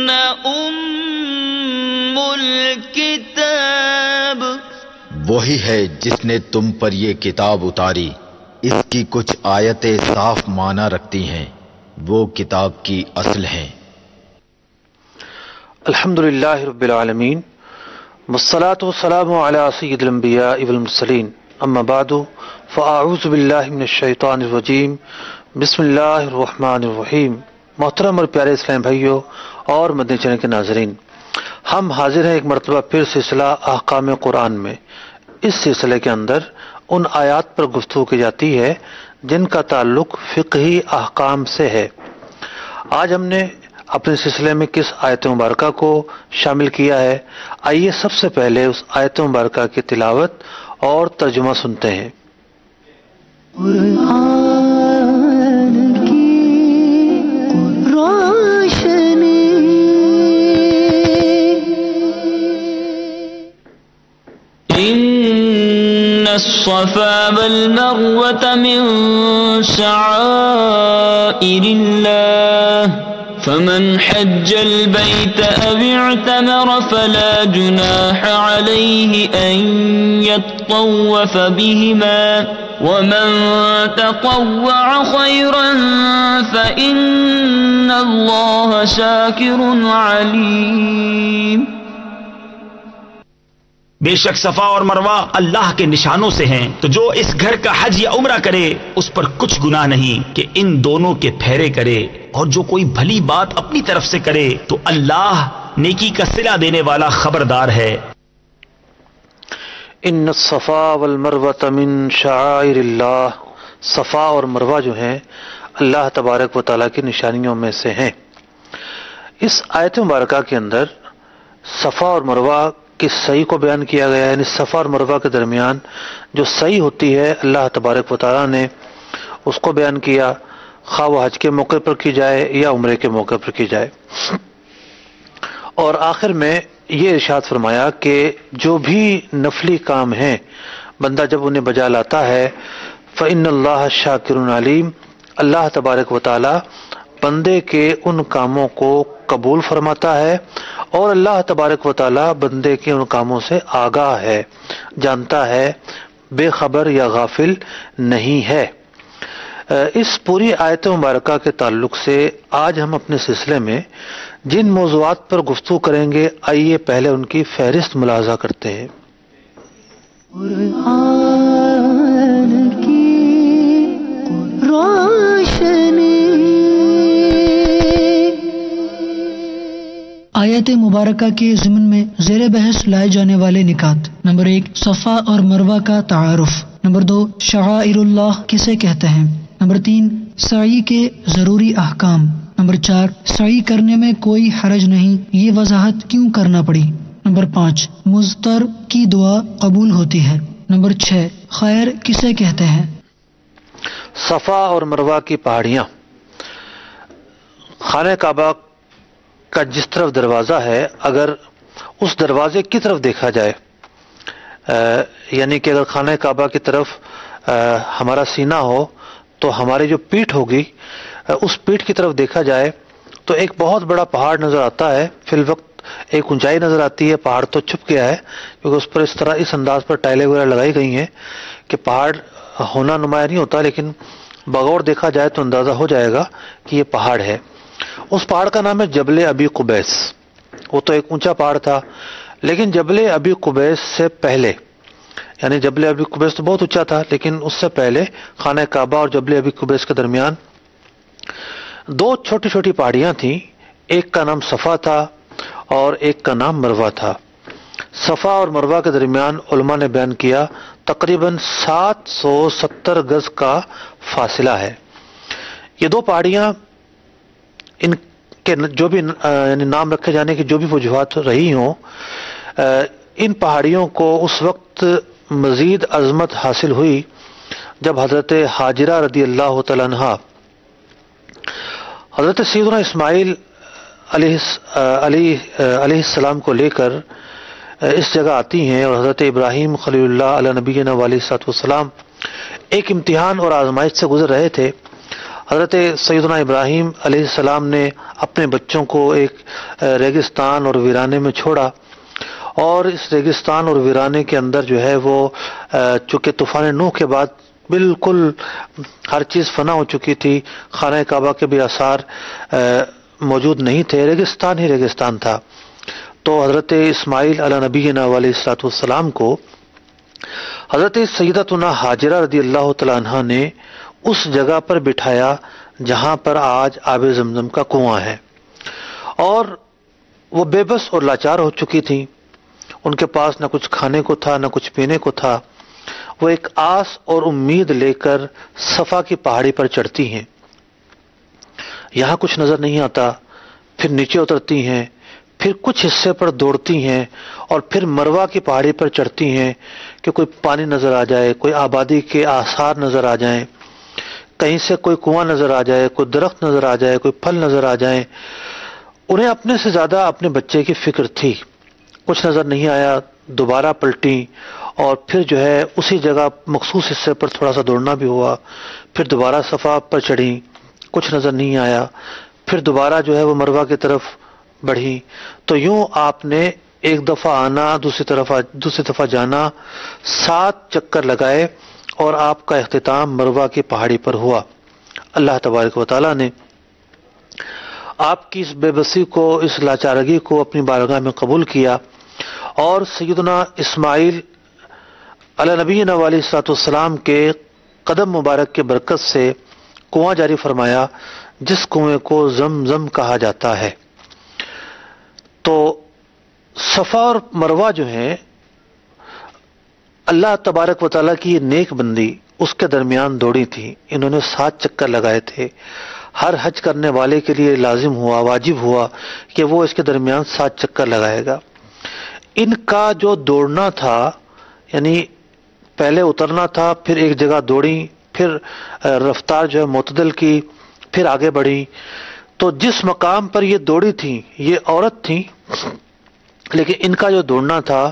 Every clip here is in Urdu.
أم الكتاب وہی ہے جس نے تم پر یہ کتاب اتاری، اس کی کچھ آیتیں صاف معنی رکھتی ہیں، وہ کتاب کی اصل ہیں۔ الحمدللہ رب العالمین، والصلاة والسلام علی سید الانبیاء والمرسلین، اما بعد فاعوذ باللہ من الشیطان الرجیم، بسم اللہ الرحمن الرحیم۔ محترم اور پیارے اسلام بھائیوں اور مدنی چینل کے ناظرین، ہم حاضر ہیں ایک مرتبہ پھر سلسلہ احکام قرآن میں۔ اس سلسلے کے اندر ان آیات پر گفتگو کی جاتی ہے جن کا تعلق فقہی احکام سے ہے۔ آج ہم نے اپنے سلسلے میں کس آیت مبارکہ کو شامل کیا ہے، آئیے سب سے پہلے اس آیت مبارکہ کی تلاوت اور ترجمہ سنتے ہیں۔ قرآن کی روشنی إن الصفا والمروة من شعائر الله فمن حج البيت أو اعتمر فلا جناح عليه أن يطوف بهما ومن تطوع خيرا فإن الله شاكر عليم۔ بے شک صفا اور مروہ اللہ کے نشانوں سے ہیں، تو جو اس گھر کا حج یا عمرہ کرے اس پر کچھ گناہ نہیں کہ ان دونوں کے پھیرے کرے، اور جو کوئی بھلی بات اپنی طرف سے کرے تو اللہ نیکی کا صلہ دینے والا خبردار ہے۔ ان الصفا والمروہ من شعائر اللہ، صفا اور مروہ جو ہیں اللہ تبارک و تعالیٰ کی نشانیوں میں سے ہیں۔ اس آیت مبارکہ کے اندر صفا اور مروہ کی صحیح کو بیان کیا گیا ہے، یعنی صفا اور مروہ کے درمیان جو صحیح ہوتی ہے اللہ تبارک و تعالیٰ نے اس کو بیان کیا، خواہ وہ حج کے موقع پر کی جائے یا عمرے کے موقع پر کی جائے۔ اور آخر میں یہ ارشاد فرمایا کہ جو بھی نفلی کام ہیں بندہ جب انہیں بجا لاتا ہے فإن اللہ شاکر علیم، اللہ تبارک و تعالی بندے کے ان کاموں کو قبول فرماتا ہے، اور اللہ تبارک و تعالی بندے کے ان کاموں سے آگاہ ہے، جانتا ہے، بے خبر یا غافل نہیں ہے۔ اس پوری آیت مبارکہ کے تعلق سے آج ہم اپنے سلسلے میں جن موضوعات پر گفتگو کریں گے، آئیے پہلے ان کی فہرست ملاحظہ کرتے ہیں۔ قرآن کی روشنی۔ آیت مبارکہ کے ضمن میں زیر بحث لائے جانے والے نکات: نمبر 1، صفا اور مروہ کا تعارف۔ نمبر 2، شعائر اللہ کسے کہتے ہیں۔ نمبر 3، سعی کے ضروری احکام۔ نمبر 4، سعی کرنے میں کوئی حرج نہیں، یہ وضاحت کیوں کرنا پڑی۔ نمبر 5، مضطر کی دعا قبول ہوتی ہے۔ نمبر 6، خیر کسے کہتے ہیں۔ صفا اور مروہ کی پہاڑیاں، خانہ کعبہ کا جس طرف دروازہ ہے، اگر اس دروازے کی طرف دیکھا جائے، یعنی کہ اگر خانہ کعبہ کی طرف ہمارا سینہ ہو تو ہماری جو پیٹھ ہوگی اس پیٹھ کی طرف دیکھا جائے تو ایک بہت بڑا پہاڑ نظر آتا ہے۔ فی الوقت ایک اونچائی نظر آتی ہے، پہاڑ تو چھپ گیا ہے کیونکہ اس پر اس طرح اس انداز پر ٹائلیں وغیرہ لگائی گئی ہیں کہ پہاڑ ہونا نمایاں نہیں ہوتا، لیکن بغور دیکھا جائے تو اندازہ ہو جائے گا کہ یہ پہاڑ ہے۔ اس پہاڑ کا نام ہے جبل ابی قبیس۔ وہ تو ایک اونچا پہاڑ تھا، لیکن جبل ابی قبیس سے پہلے، یعنی جبل ابی قبیس تو بہت اونچا تھا، لیکن اس سے پہلے خانہ کعبہ اور جبل ابی قبیس کے درمیان دو چھوٹی چھوٹی پہاڑیاں تھیں، ایک کا نام صفا تھا اور ایک کا نام مروہ تھا۔ صفا اور مروہ کے درمیان علماء نے بیان کیا تقریباً 770 گز کا فاصلہ ہے۔ یہ دو پہاڑیاں، ان کے جو بھی یعنی نام رکھے جانے کی جو بھی وجوہات رہی ہوں، ان پہاڑیوں کو اس وقت مزید عظمت حاصل ہوئی جب حضرت ہاجرہ رضی اللہ تعالیٰ عنہا حضرت سیدنا اسماعیل علیہ السلام کو لے کر اس جگہ آتی ہیں، اور حضرت ابراہیم خلیل اللہ علیہ نبینا علیہ الصلوۃ والسلام ایک امتحان اور آزمائش سے گزر رہے تھے۔ حضرت سیدنا ابراہیم علیہ السلام نے اپنے بچوں کو ایک ریگستان اور ویرانے میں چھوڑا، اور اس ریگستان اور ویرانے کے اندر جو ہے وہ چونکہ طوفان نوح کے بعد بالکل ہر چیز فنا ہو چکی تھی، خانہ کعبہ کے بھی آثار موجود نہیں تھے، ریگستان ہی ریگستان تھا، تو حضرت اسماعیل علی نبینا علیہ الصلوۃ والسلام کو حضرت سیدتنا ہاجرہ رضی اللہ تعالیٰ عنہ نے اس جگہ پر بٹھایا جہاں پر آج آب زمزم کا کنواں ہے، اور وہ بے بس اور لاچار ہو چکی تھیں، ان کے پاس نہ کچھ کھانے کو تھا نہ کچھ پینے کو تھا۔ وہ ایک آس اور امید لے کر صفا کی پہاڑی پر چڑھتی ہیں، یہاں کچھ نظر نہیں آتا، پھر نیچے اترتی ہیں، پھر کچھ حصے پر دوڑتی ہیں، اور پھر مروہ کی پہاڑی پر چڑھتی ہیں کہ کوئی پانی نظر آ جائے، کوئی آبادی کے آثار نظر آ جائیں، کہیں سے کوئی کنواں نظر آ جائے، کوئی درخت نظر آ جائے، کوئی پھل نظر آ جائیں۔ انہیں اپنے سے زیادہ اپنے بچے کی فکر تھی۔ کچھ نظر نہیں آیا، دوبارہ پلٹی، اور پھر جو ہے اسی جگہ مخصوص حصے پر تھوڑا سا دوڑنا بھی ہوا، پھر دوبارہ صفا پر چڑھی، کچھ نظر نہیں آیا، پھر دوبارہ جو ہے وہ مروہ کی طرف بڑھی۔ تو یوں آپ نے ایک دفعہ آنا، دوسری دفعہ جانا، 7 چکر لگائے، اور آپ کا اختتام مروہ کی پہاڑی پر ہوا۔ اللہ تبارک و تعالیٰ نے آپ کی اس بے بسی کو، اس لاچارگی کو اپنی بارگاہ میں قبول کیا، اور سیدنا اسماعیل علی نبینا علیہ الصلوۃ والسلام کے قدم مبارک کے برکت سے کنواں جاری فرمایا، جس کنویں کو زمزم کہا جاتا ہے۔ تو صفا اور مروہ جو ہیں، اللہ تبارک و تعالیٰ کی یہ نیک بندی اس کے درمیان دوڑی تھی، انہوں نے 7 چکر لگائے تھے۔ ہر حج کرنے والے کے لیے لازم ہوا، واجب ہوا کہ وہ اس کے درمیان 7 چکر لگائے گا۔ ان کا جو دوڑنا تھا، یعنی پہلے اترنا تھا، پھر ایک جگہ دوڑی، پھر رفتار جو ہے معتدل کی، پھر آگے بڑھی۔ تو جس مقام پر یہ دوڑی تھی، یہ عورت تھی، لیکن ان کا جو دوڑنا تھا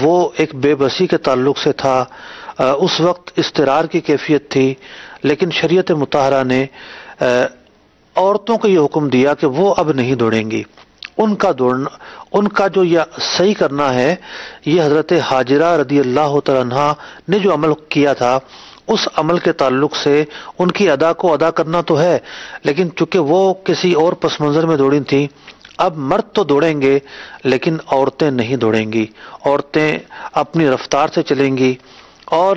وہ ایک بے بسی کے تعلق سے تھا۔ اس وقت اضطرار کی کیفیت تھی، لیکن شریعت مطہرہ نے عورتوں کو یہ حکم دیا کہ وہ اب نہیں دوڑیں گی۔ ان کا دوڑنا، ان کا جو یہ صحیح کرنا ہے، یہ حضرت ہاجرہ رضی اللہ تعالیٰ عنہ نے جو عمل کیا تھا، اس عمل کے تعلق سے ان کی ادا کو ادا کرنا تو ہے، لیکن چونکہ وہ کسی اور پس منظر میں دوڑی تھیں، اب مرد تو دوڑیں گے لیکن عورتیں نہیں دوڑیں گی۔ عورتیں اپنی رفتار سے چلیں گی، اور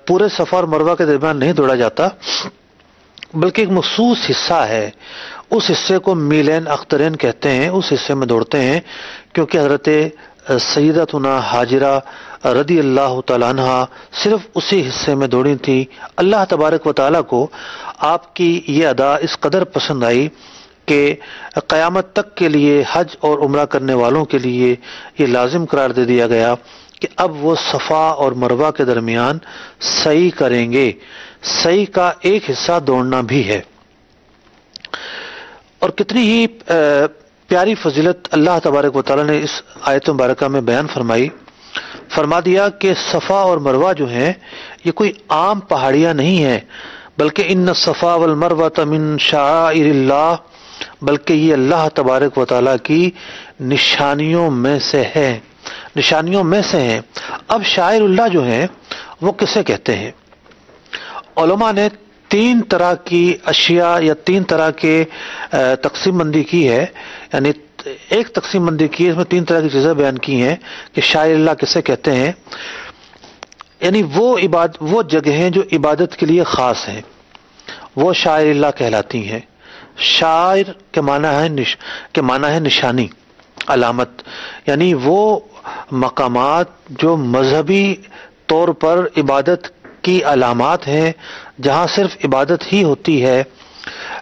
پورے صفا اور مروہ کے درمیان نہیں دوڑا جاتا، بلکہ ایک مخصوص حصہ ہے، اس حصے کو میلین اخترین کہتے ہیں، اس حصے میں دوڑتے ہیں، کیونکہ حضرت سیدتنا ہاجرہ رضی اللہ تعالیٰ عنہ صرف اسی حصے میں دوڑی تھی۔ اللہ تبارک و تعالیٰ کو آپ کی یہ ادا اس قدر پسند آئی کہ قیامت تک کے لیے حج اور عمرہ کرنے والوں کے لیے یہ لازم قرار دے دیا گیا کہ اب وہ صفا اور مروہ کے درمیان سعی کریں گے۔ سعی کا ایک حصہ دوڑنا بھی ہے، اور کتنی ہی پیاری فضیلت اللہ تبارک و تعالیٰ نے اس آیت مبارکہ میں بیان فرمائی۔ فرما دیا کہ صفا اور مروہ جو ہیں، یہ کوئی عام پہاڑیاں نہیں ہیں، بلکہ ان الصفا والمروہ من شعائر اللہ، بلکہ یہ اللہ تبارک و تعالیٰ کی نشانیوں میں سے ہے، نشانیوں میں سے ہیں۔ اب شعائر اللہ جو ہیں وہ کسے کہتے ہیں؟ علماء نے 3 طرح کی اشیاء یا 3 طرح کے تقسیم بندی کی ہے، یعنی ایک تقسیم بندی کی ہے، اس میں 3 طرح کی چیزیں بیان کی ہیں کہ شاعر اللہ کسے کہتے ہیں۔ یعنی وہ جگہیں جو عبادت کے لیے خاص ہیں، وہ شاعر اللہ کہلاتی ہیں۔ شاعر کے معنی ہے نشانی، علامت، یعنی وہ مقامات جو مذہبی طور پر عبادت کی علامات ہیں، جہاں صرف عبادت ہی ہوتی ہے،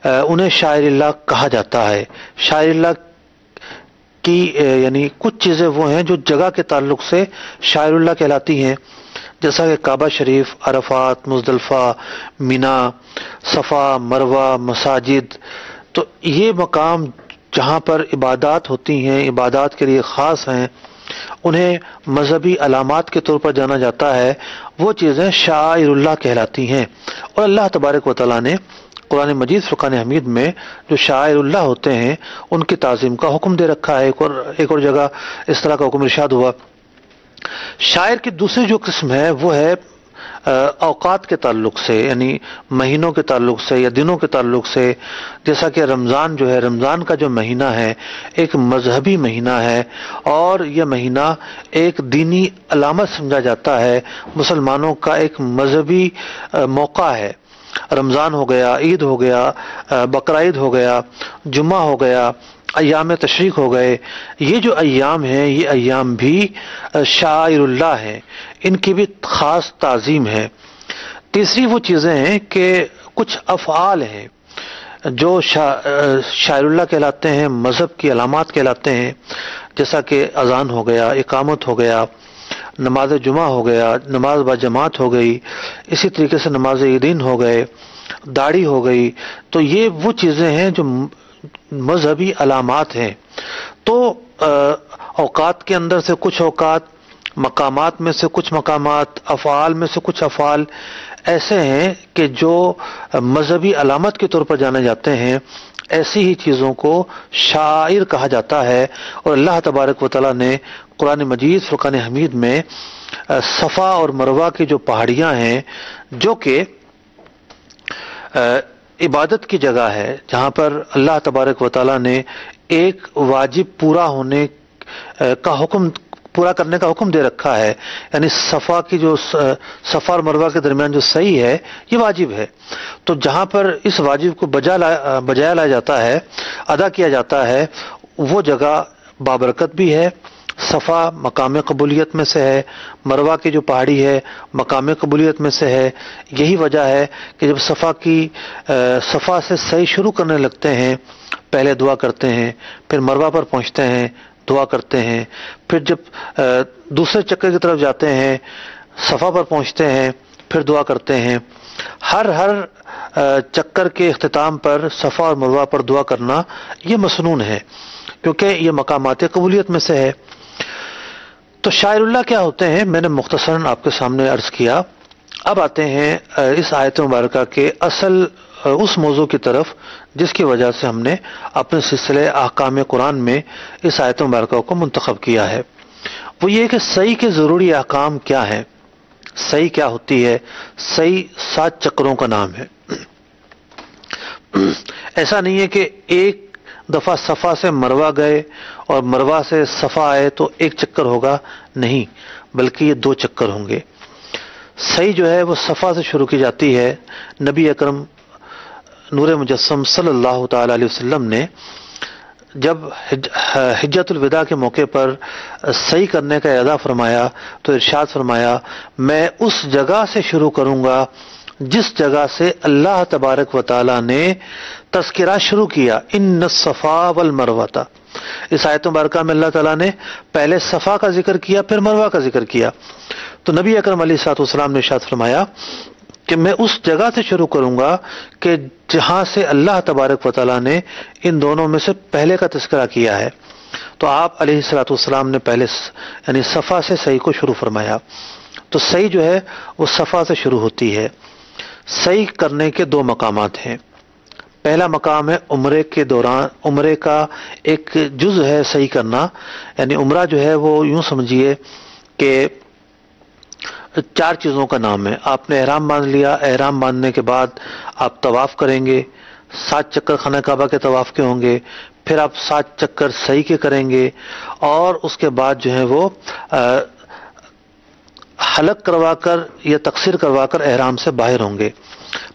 انہیں شاعر اللہ کہا جاتا ہے۔ شاعر اللہ کی یعنی کچھ چیزیں وہ ہیں جو جگہ کے تعلق سے شاعر اللہ کہلاتی ہیں، جیسا کہ کعبہ شریف، عرفات، مزدلفہ، مینا، صفا، مروہ، مساجد۔ تو یہ مقام جہاں پر عبادات ہوتی ہیں، عبادات کے لیے خاص ہیں، انہیں مذہبی علامات کے طور پر جانا جاتا ہے، وہ چیزیں شعائر اللہ کہلاتی ہیں۔ اور اللہ تبارک و تعالیٰ نے قرآن مجید فرقان حمید میں جو شعائر اللہ ہوتے ہیں ان کی تعظیم کا حکم دے رکھا ہے۔ ایک اور جگہ اس طرح کا حکم ارشاد ہوا۔ شاعر کی دوسری جو قسم ہے وہ ہے اوقات کے تعلق سے، یعنی مہینوں کے تعلق سے یا دنوں کے تعلق سے، جیسا کہ رمضان جو ہے، رمضان کا جو مہینہ ہے ایک مذہبی مہینہ ہے اور یہ مہینہ ایک دینی علامت سمجھا جاتا ہے، مسلمانوں کا ایک مذہبی موقع ہے۔ رمضان ہو گیا، عید ہو گیا، بقرعید ہو گیا، جمعہ ہو گیا، ایام تشریق ہو گئے، یہ جو ایام ہیں یہ ایام بھی شعائر اللہ ہیں، ان کی بھی خاص تعظیم ہے۔ تیسری وہ چیزیں ہیں کہ کچھ افعال ہیں جو شعائر اللہ کہلاتے ہیں، مذہب کی علامات کہلاتے ہیں، جیسا کہ اذان ہو گیا، اقامت ہو گیا، نماز جمعہ ہو گیا، نماز با جماعت ہو گئی، اسی طریقے سے نماز عیدین ہو گئے، داڑھی ہو گئی۔ تو یہ وہ چیزیں ہیں جو مذہبی علامات ہیں۔ تو اوقات کے اندر سے کچھ اوقات، مقامات میں سے کچھ مقامات، افعال میں سے کچھ افعال ایسے ہیں کہ جو مذہبی علامت کے طور پر جانے جاتے ہیں، ایسی ہی چیزوں کو شاعر کہا جاتا ہے۔ اور اللہ تبارک و تعالیٰ نے قرآن مجید فرقان حمید میں صفا اور مروہ کی جو پہاڑیاں ہیں، جو کہ عبادت کی جگہ ہے، جہاں پر اللہ تبارک و تعالیٰ نے ایک واجب پورا کرنے کا حکم دے رکھا ہے، یعنی صفا کی جو صفا اور مروہ کے درمیان جو سعی ہے یہ واجب ہے۔ تو جہاں پر اس واجب کو بجایا لایا جاتا ہے، ادا کیا جاتا ہے، وہ جگہ بابرکت بھی ہے۔ صفا مقام قبولیت میں سے ہے، مروہ کی جو پہاڑی ہے مقام قبولیت میں سے ہے۔ یہی وجہ ہے کہ جب صفا سے سعی شروع کرنے لگتے ہیں، پہلے دعا کرتے ہیں، پھر مروہ پر پہنچتے ہیں، دعا کرتے ہیں، پھر جب دوسرے چکر کی طرف جاتے ہیں، صفا پر پہنچتے ہیں، پھر دعا کرتے ہیں۔ ہر چکر کے اختتام پر صفا اور مروہ پر دعا کرنا یہ مسنون ہے، کیونکہ یہ مقامات قبولیت میں سے ہے۔ تو شاعر اللہ کیا ہوتے ہیں میں نے مختصراً آپ کے سامنے عرض کیا۔ اب آتے ہیں اس آیت مبارکہ کے اصل اس موضوع کی طرف جس کی وجہ سے ہم نے اپنے سلسلے احکام قرآن میں اس آیت مبارکہ کو منتخب کیا ہے۔ وہ یہ کہ سعی کے ضروری احکام کیا ہیں، سعی کیا ہوتی ہے۔ سعی 7 چکروں کا نام ہے۔ ایسا نہیں ہے کہ ایک دفعہ صفا سے مروہ گئے اور مروہ سے صفا آئے تو ایک چکر ہوگا، نہیں، بلکہ یہ 2 چکر ہوں گے۔ سعی جو ہے وہ صفا سے شروع کی جاتی ہے۔ نبی اکرم نور مجسم صلی اللہ تعالی علیہ وسلم نے جب حجۃ الوداع کے موقع پر سعی کرنے کا ارادہ فرمایا تو ارشاد فرمایا، میں اس جگہ سے شروع کروں گا جس جگہ سے اللہ تبارک و تعالی نے تذکرہ شروع کیا، ان الصفا والمروہ۔ اس آیت مبارکہ میں اللہ تعالیٰ نے پہلے صفا کا ذکر کیا، پھر مروہ کا ذکر کیا۔ تو نبی اکرم علیہ الصلوۃ والسلام نے ارشاد فرمایا کہ میں اس جگہ سے شروع کروں گا کہ جہاں سے اللہ تبارک و تعالیٰ نے ان دونوں میں سے پہلے کا تذکرہ کیا ہے۔ تو آپ علیہ الصلوۃ والسلام نے پہلے یعنی صفا سے سعی کو شروع فرمایا۔ تو سعی جو ہے وہ صفا سے شروع ہوتی ہے۔ سعی کرنے کے 2 مقامات ہیں۔ پہلا مقام ہے عمرے کے دوران، عمرے کا ایک جز ہے سعی کرنا، یعنی عمرہ جو ہے وہ یوں سمجھیے کہ 4 چیزوں کا نام ہے۔ آپ نے احرام باندھ لیا، احرام باندھنے کے بعد آپ طواف کریں گے، 7 چکر خانہ کعبہ کے طواف کے ہوں گے، پھر آپ 7 چکر سعی کے کریں گے، اور اس کے بعد جو ہے وہ حلق کروا کر یا تقصیر کروا کر احرام سے باہر ہوں گے۔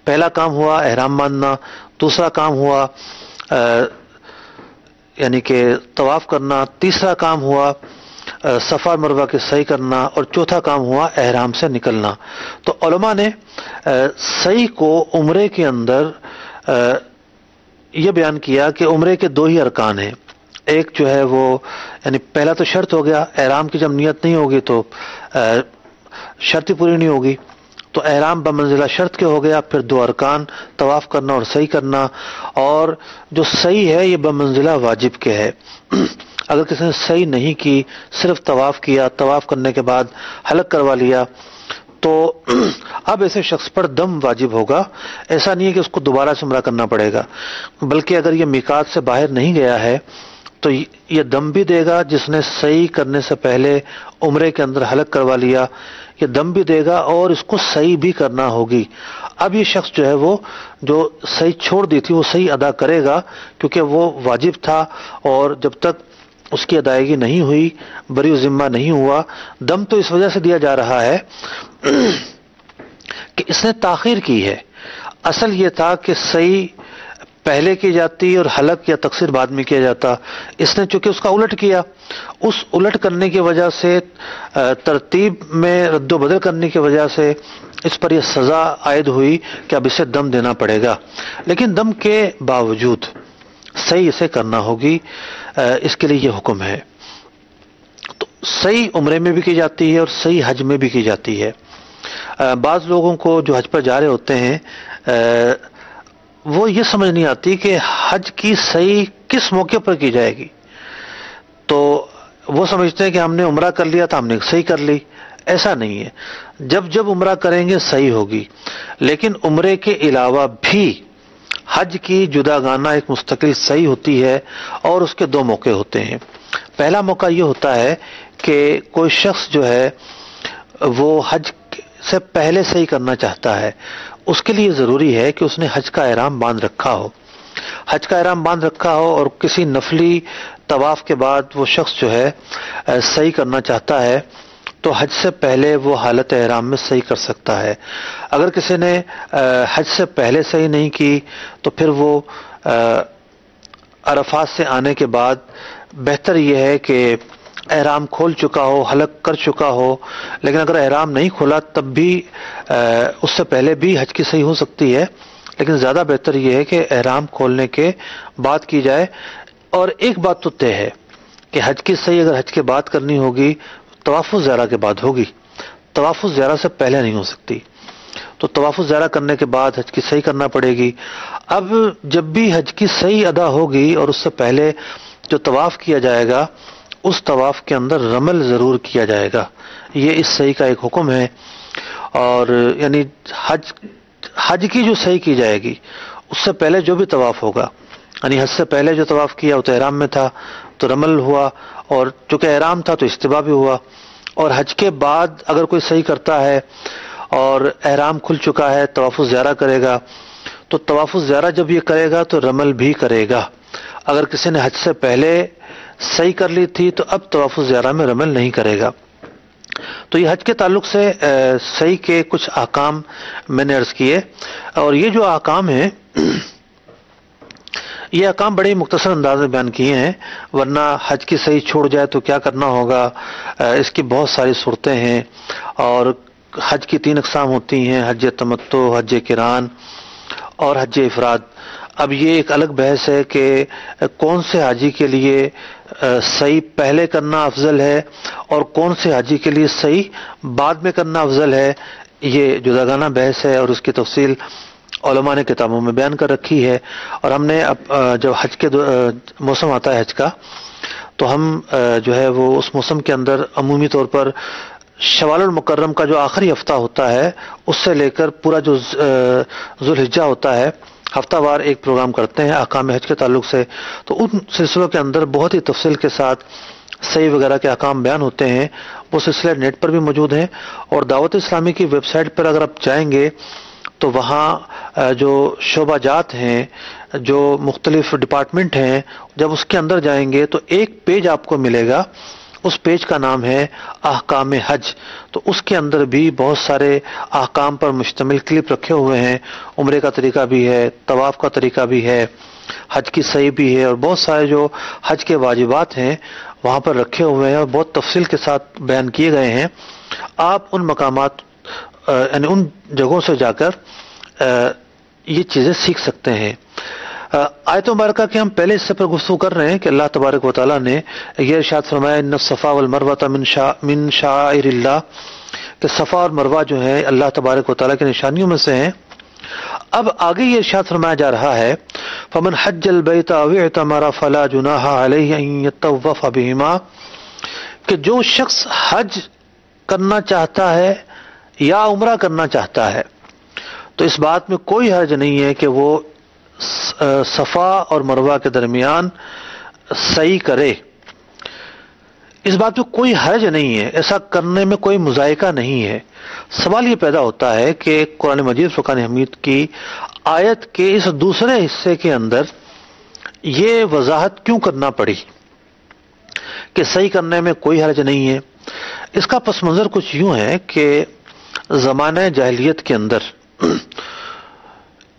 پہلا کام ہوا احرام باندھنا، دوسرا کام ہوا یعنی کہ طواف کرنا، تیسرا کام ہوا صفا مروہ کے سعی کرنا، اور چوتھا کام ہوا احرام سے نکلنا۔ تو علماء نے سعی کو عمرے کے اندر یہ بیان کیا کہ عمرے کے 2 ہی ارکان ہیں۔ ایک جو ہے وہ یعنی پہلا تو شرط ہو گیا، احرام کی جب نیت نہیں ہوگی تو شرط ہی پوری نہیں ہوگی، تو احرام بمنزلہ شرط کے ہو گیا۔ پھر 2 ارکان طواف کرنا اور سعی کرنا، اور جو سعی ہے یہ بمنزلہ واجب کے ہے۔ اگر کسی نے سعی نہیں کی، صرف طواف کیا، طواف کرنے کے بعد حلق کروا لیا، تو اب ایسے شخص پر دم واجب ہوگا. ایسا نہیں ہے کہ اس کو دوبارہ سے عمرہ کرنا پڑے گا، بلکہ اگر یہ میقات سے باہر نہیں گیا ہے تو یہ دم بھی دے گا. جس نے صحیح کرنے سے پہلے عمرے کے اندر حلق کروا لیا، یہ دم بھی دے گا اور اس کو صحیح بھی کرنا ہوگی. اب یہ شخص جو ہے وہ جو صحیح چھوڑ دی تھی وہ صحیح ادا کرے گا، کیونکہ وہ واجب تھا، اور جب تک اس کی ادائیگی نہیں ہوئی، بری ذمہ نہیں ہوا. دم تو اس وجہ سے دیا جا رہا ہے کہ اس نے تاخیر کی ہے. اصل یہ تھا کہ صحیح پہلے کی جاتی اور حلق یا تقصیر بعد میں کیا جاتا. اس نے چونکہ اس کا الٹ کیا، اس الٹ کرنے کی وجہ سے، ترتیب میں رد و بدل کرنے کی وجہ سے اس پر یہ سزا عائد ہوئی کہ اب اسے دم دینا پڑے گا. لیکن دم کے باوجود صحیح اسے کرنا ہوگی، اس کے لیے یہ حکم ہے. تو صحیح عمرے میں بھی کی جاتی ہے اور صحیح حج میں بھی کی جاتی ہے. بعض لوگوں کو جو حج پر جا رہے ہوتے ہیں وہ یہ سمجھ نہیں آتی کہ حج کی صحیح کس موقع پر کی جائے گی. تو وہ سمجھتے ہیں کہ ہم نے عمرہ کر لیا تو ہم نے صحیح کر لی. ایسا نہیں ہے. جب جب عمرہ کریں گے صحیح ہوگی، لیکن عمرے کے علاوہ بھی حج کی جداگانہ ایک مستقل صحیح ہوتی ہے، اور اس کے دو موقع ہوتے ہیں. پہلا موقع یہ ہوتا ہے کہ کوئی شخص جو ہے وہ حج سے پہلے صحیح کرنا چاہتا ہے. اس کے لیے ضروری ہے کہ اس نے حج کا احرام باندھ رکھا ہو. حج کا احرام باندھ رکھا ہو اور کسی نفلی طواف کے بعد وہ شخص جو ہے صحیح کرنا چاہتا ہے تو حج سے پہلے وہ حالت احرام میں صحیح کر سکتا ہے. اگر کسی نے حج سے پہلے صحیح نہیں کی تو پھر وہ عرفات سے آنے کے بعد بہتر یہ ہے کہ احرام کھول چکا ہو، حلق کر چکا ہو. لیکن اگر احرام نہیں کھولا تب بھی اس سے پہلے بھی حج کی صحیح ہو سکتی ہے، لیکن زیادہ بہتر یہ ہے کہ احرام کھولنے کے بعد کی جائے. اور ایک بات تو طے ہے کہ حج کی صحیح اگر حج کے بعد کرنی ہوگی طواف الزیارہ کے بعد ہوگی. طواف الزیارہ سے پہلے نہیں ہو سکتی. تو طواف الزیارہ کرنے کے بعد حج کی صحیح کرنا پڑے گی. اب جب بھی حج کی صحیح ادا ہوگی اور اس سے پہلے جو طواف کیا جائے گا اس طواف کے اندر رمل ضرور کیا جائے گا. یہ اس صحیح کا ایک حکم ہے. اور یعنی حج کی جو صحیح کی جائے گی اس سے پہلے جو بھی طواف ہوگا، یعنی حج سے پہلے جو طواف کیا وہ تو احرام میں تھا تو رمل ہوا، اور چونکہ احرام تھا تو استباح بھی ہوا. اور حج کے بعد اگر کوئی صحیح کرتا ہے اور احرام کھل چکا ہے طواف الزیارہ کرے گا تو طواف الزیارہ جب یہ کرے گا تو رمل بھی کرے گا. اگر کسی نے حج سے پہلے صحیح کر لی تھی تو اب طواف الزیارہ میں رمل نہیں کرے گا. تو یہ حج کے تعلق سے صحیح کے کچھ احکام میں نے عرض کیے. اور یہ جو احکام ہیں یہ احکام بڑے مختصر انداز میں بیان کیے ہیں، ورنہ حج کی صحیح چھوڑ جائے تو کیا کرنا ہوگا، اس کی بہت ساری صورتیں ہیں. اور حج کی 3 اقسام ہوتی ہیں، حج تمتع، حج قران اور حج افراد. اب یہ ایک الگ بحث ہے کہ کون سے حاجی کے لیے صحیح پہلے کرنا افضل ہے اور کون سے حاجی کے لیے صحیح بعد میں کرنا افضل ہے. یہ جداگانہ بحث ہے اور اس کی تفصیل علماء نے کتابوں میں بیان کر رکھی ہے. اور ہم نے اب جب حج کے موسم آتا ہے حج کا تو ہم جو ہے وہ اس موسم کے اندر عمومی طور پر شوال المکرم کا جو آخری ہفتہ ہوتا ہے اس سے لے کر پورا جو ذوالحجہ ہوتا ہے ہفتہ وار ایک پروگرام کرتے ہیں احکام حج کے تعلق سے. تو ان سلسلوں کے اندر بہت ہی تفصیل کے ساتھ صحیح وغیرہ کے احکام بیان ہوتے ہیں. وہ سلسلے نیٹ پر بھی موجود ہیں، اور دعوت اسلامی کی ویب سائٹ پر اگر آپ جائیں گے تو وہاں جو شعبہ جات ہیں، جو مختلف ڈپارٹمنٹ ہیں، جب اس کے اندر جائیں گے تو ایک پیج آپ کو ملے گا. اس پیج کا نام ہے احکام حج. تو اس کے اندر بھی بہت سارے احکام پر مشتمل کلپ رکھے ہوئے ہیں. عمرے کا طریقہ بھی ہے، طواف کا طریقہ بھی ہے، حج کی صحیح بھی ہے، اور بہت سارے جو حج کے واجبات ہیں وہاں پر رکھے ہوئے ہیں اور بہت تفصیل کے ساتھ بیان کیے گئے ہیں. آپ ان مقامات یعنی ان جگہوں سے جا کر یہ چیزیں سیکھ سکتے ہیں. آیت مبارکہ کے ہم پہلے حصے پر گفتگو کر رہے ہیں کہ اللہ تبارک و تعالیٰ نے یہ ارشاد فرمایا ان الصفا والمروہ من شعائر اللہ، کہ صفا اور مروہ جو ہیں اللہ تبارک و تعالیٰ کی نشانیوں میں سے ہیں. اب آگے یہ ارشاد فرمایا جا رہا ہے فمن حج البیت او اعتمر فلا جناح علیہ ان یطوف بہما، کہ جو شخص حج کرنا چاہتا ہے یا عمرہ کرنا چاہتا ہے تو اس بات میں کوئی حرج نہیں ہے کہ وہ صفا اور مروہ کے درمیان سعی کرے. اس بات میں کوئی حرج نہیں ہے، ایسا کرنے میں کوئی مذائقہ نہیں ہے. سوال یہ پیدا ہوتا ہے کہ قرآن مجید فرقان حمید کی آیت کے اس دوسرے حصے کے اندر یہ وضاحت کیوں کرنا پڑی کہ صحیح کرنے میں کوئی حرج نہیں ہے. اس کا پس منظر کچھ یوں ہے کہ زمانہ جاہلیت کے اندر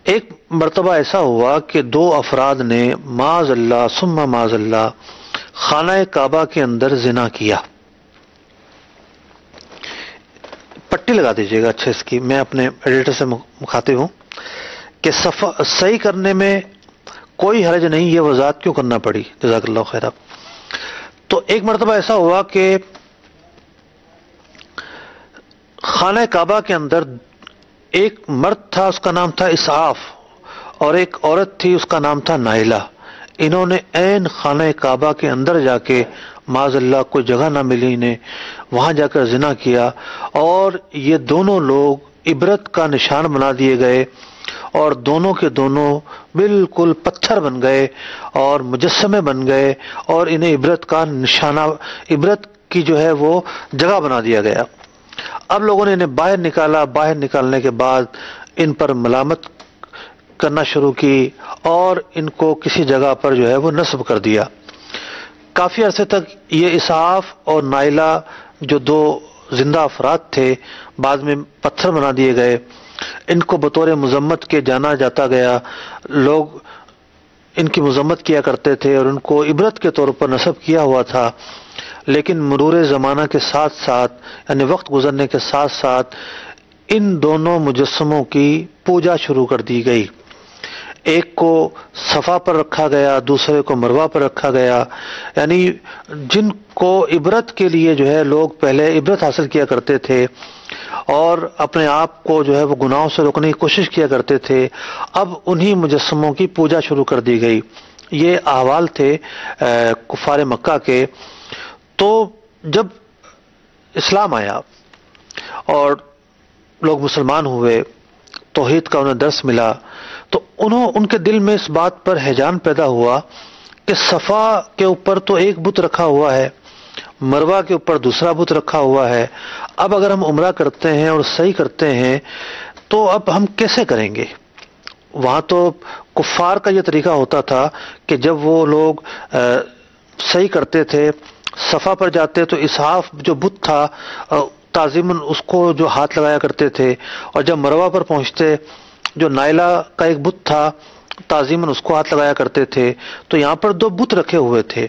ایک مرتبہ ایسا ہوا کہ دو افراد نے معاذ اللہ ثم معاذ اللہ خانہ کعبہ کے اندر زنا کیا. پٹی لگا دیجیے گا اچھے اس کی، میں اپنے ایڈیٹر سے مخاطب ہوں کہ صحیح کرنے میں کوئی حرج نہیں، یہ وضاحت کیوں کرنا پڑی. جزاک اللہ خیر. تو ایک مرتبہ ایسا ہوا کہ خانہ کعبہ کے اندر ایک مرد تھا، اس کا نام تھا اسعاف، اور ایک عورت تھی، اس کا نام تھا نائلہ. انہوں نے عین خانہ کعبہ کے اندر جا کے معاذ اللہ کوئی جگہ نہ ملی انہیں، وہاں جا کر زنا کیا، اور یہ دونوں لوگ عبرت کا نشان بنا دیے گئے، اور دونوں کے دونوں بالکل پتھر بن گئے اور مجسمے بن گئے، اور انہیں عبرت کا نشانہ، عبرت کی جو ہے وہ جگہ بنا دیا گیا. اب لوگوں نے انہیں باہر نکالا. باہر نکالنے کے بعد ان پر ملامت کرنا شروع کی اور ان کو کسی جگہ پر جو ہے وہ نصب کر دیا. کافی عرصے تک یہ اسعاف اور نائلہ جو دو زندہ افراد تھے بعد میں پتھر بنا دیے گئے، ان کو بطور مذمت کے جانا جاتا گیا. لوگ ان کی مذمت کیا کرتے تھے اور ان کو عبرت کے طور پر نصب کیا ہوا تھا. لیکن مرور زمانہ کے ساتھ ساتھ، یعنی وقت گزرنے کے ساتھ ساتھ، ان دونوں مجسموں کی پوجا شروع کر دی گئی. ایک کو صفا پر رکھا گیا، دوسرے کو مروہ پر رکھا گیا. یعنی جن کو عبرت کے لیے جو ہے لوگ پہلے عبرت حاصل کیا کرتے تھے اور اپنے آپ کو جو ہے وہ گناہوں سے روکنے کی کوشش کیا کرتے تھے، اب انہی مجسموں کی پوجا شروع کر دی گئی. یہ احوال تھے کفار مکہ کے. تو جب اسلام آیا اور لوگ مسلمان ہوئے، توحید کا انہیں درس ملا، تو ان کے دل میں اس بات پر ہیجان پیدا ہوا کہ صفا کے اوپر تو ایک بت رکھا ہوا ہے، مروہ کے اوپر دوسرا بت رکھا ہوا ہے. اب اگر ہم عمرہ کرتے ہیں اور صحیح کرتے ہیں تو اب ہم کیسے کریں گے؟ وہاں تو کفار کا یہ طریقہ ہوتا تھا کہ جب وہ لوگ صحیح کرتے تھے، صفا پر جاتے تو اسعاف جو بت تھا تعظیماً اس کو جو ہاتھ لگایا کرتے تھے، اور جب مروہ پر پہنچتے جو نائلہ کا ایک بت تھا تعظیماً اس کو ہاتھ لگایا کرتے تھے. تو یہاں پر دو بت رکھے ہوئے تھے.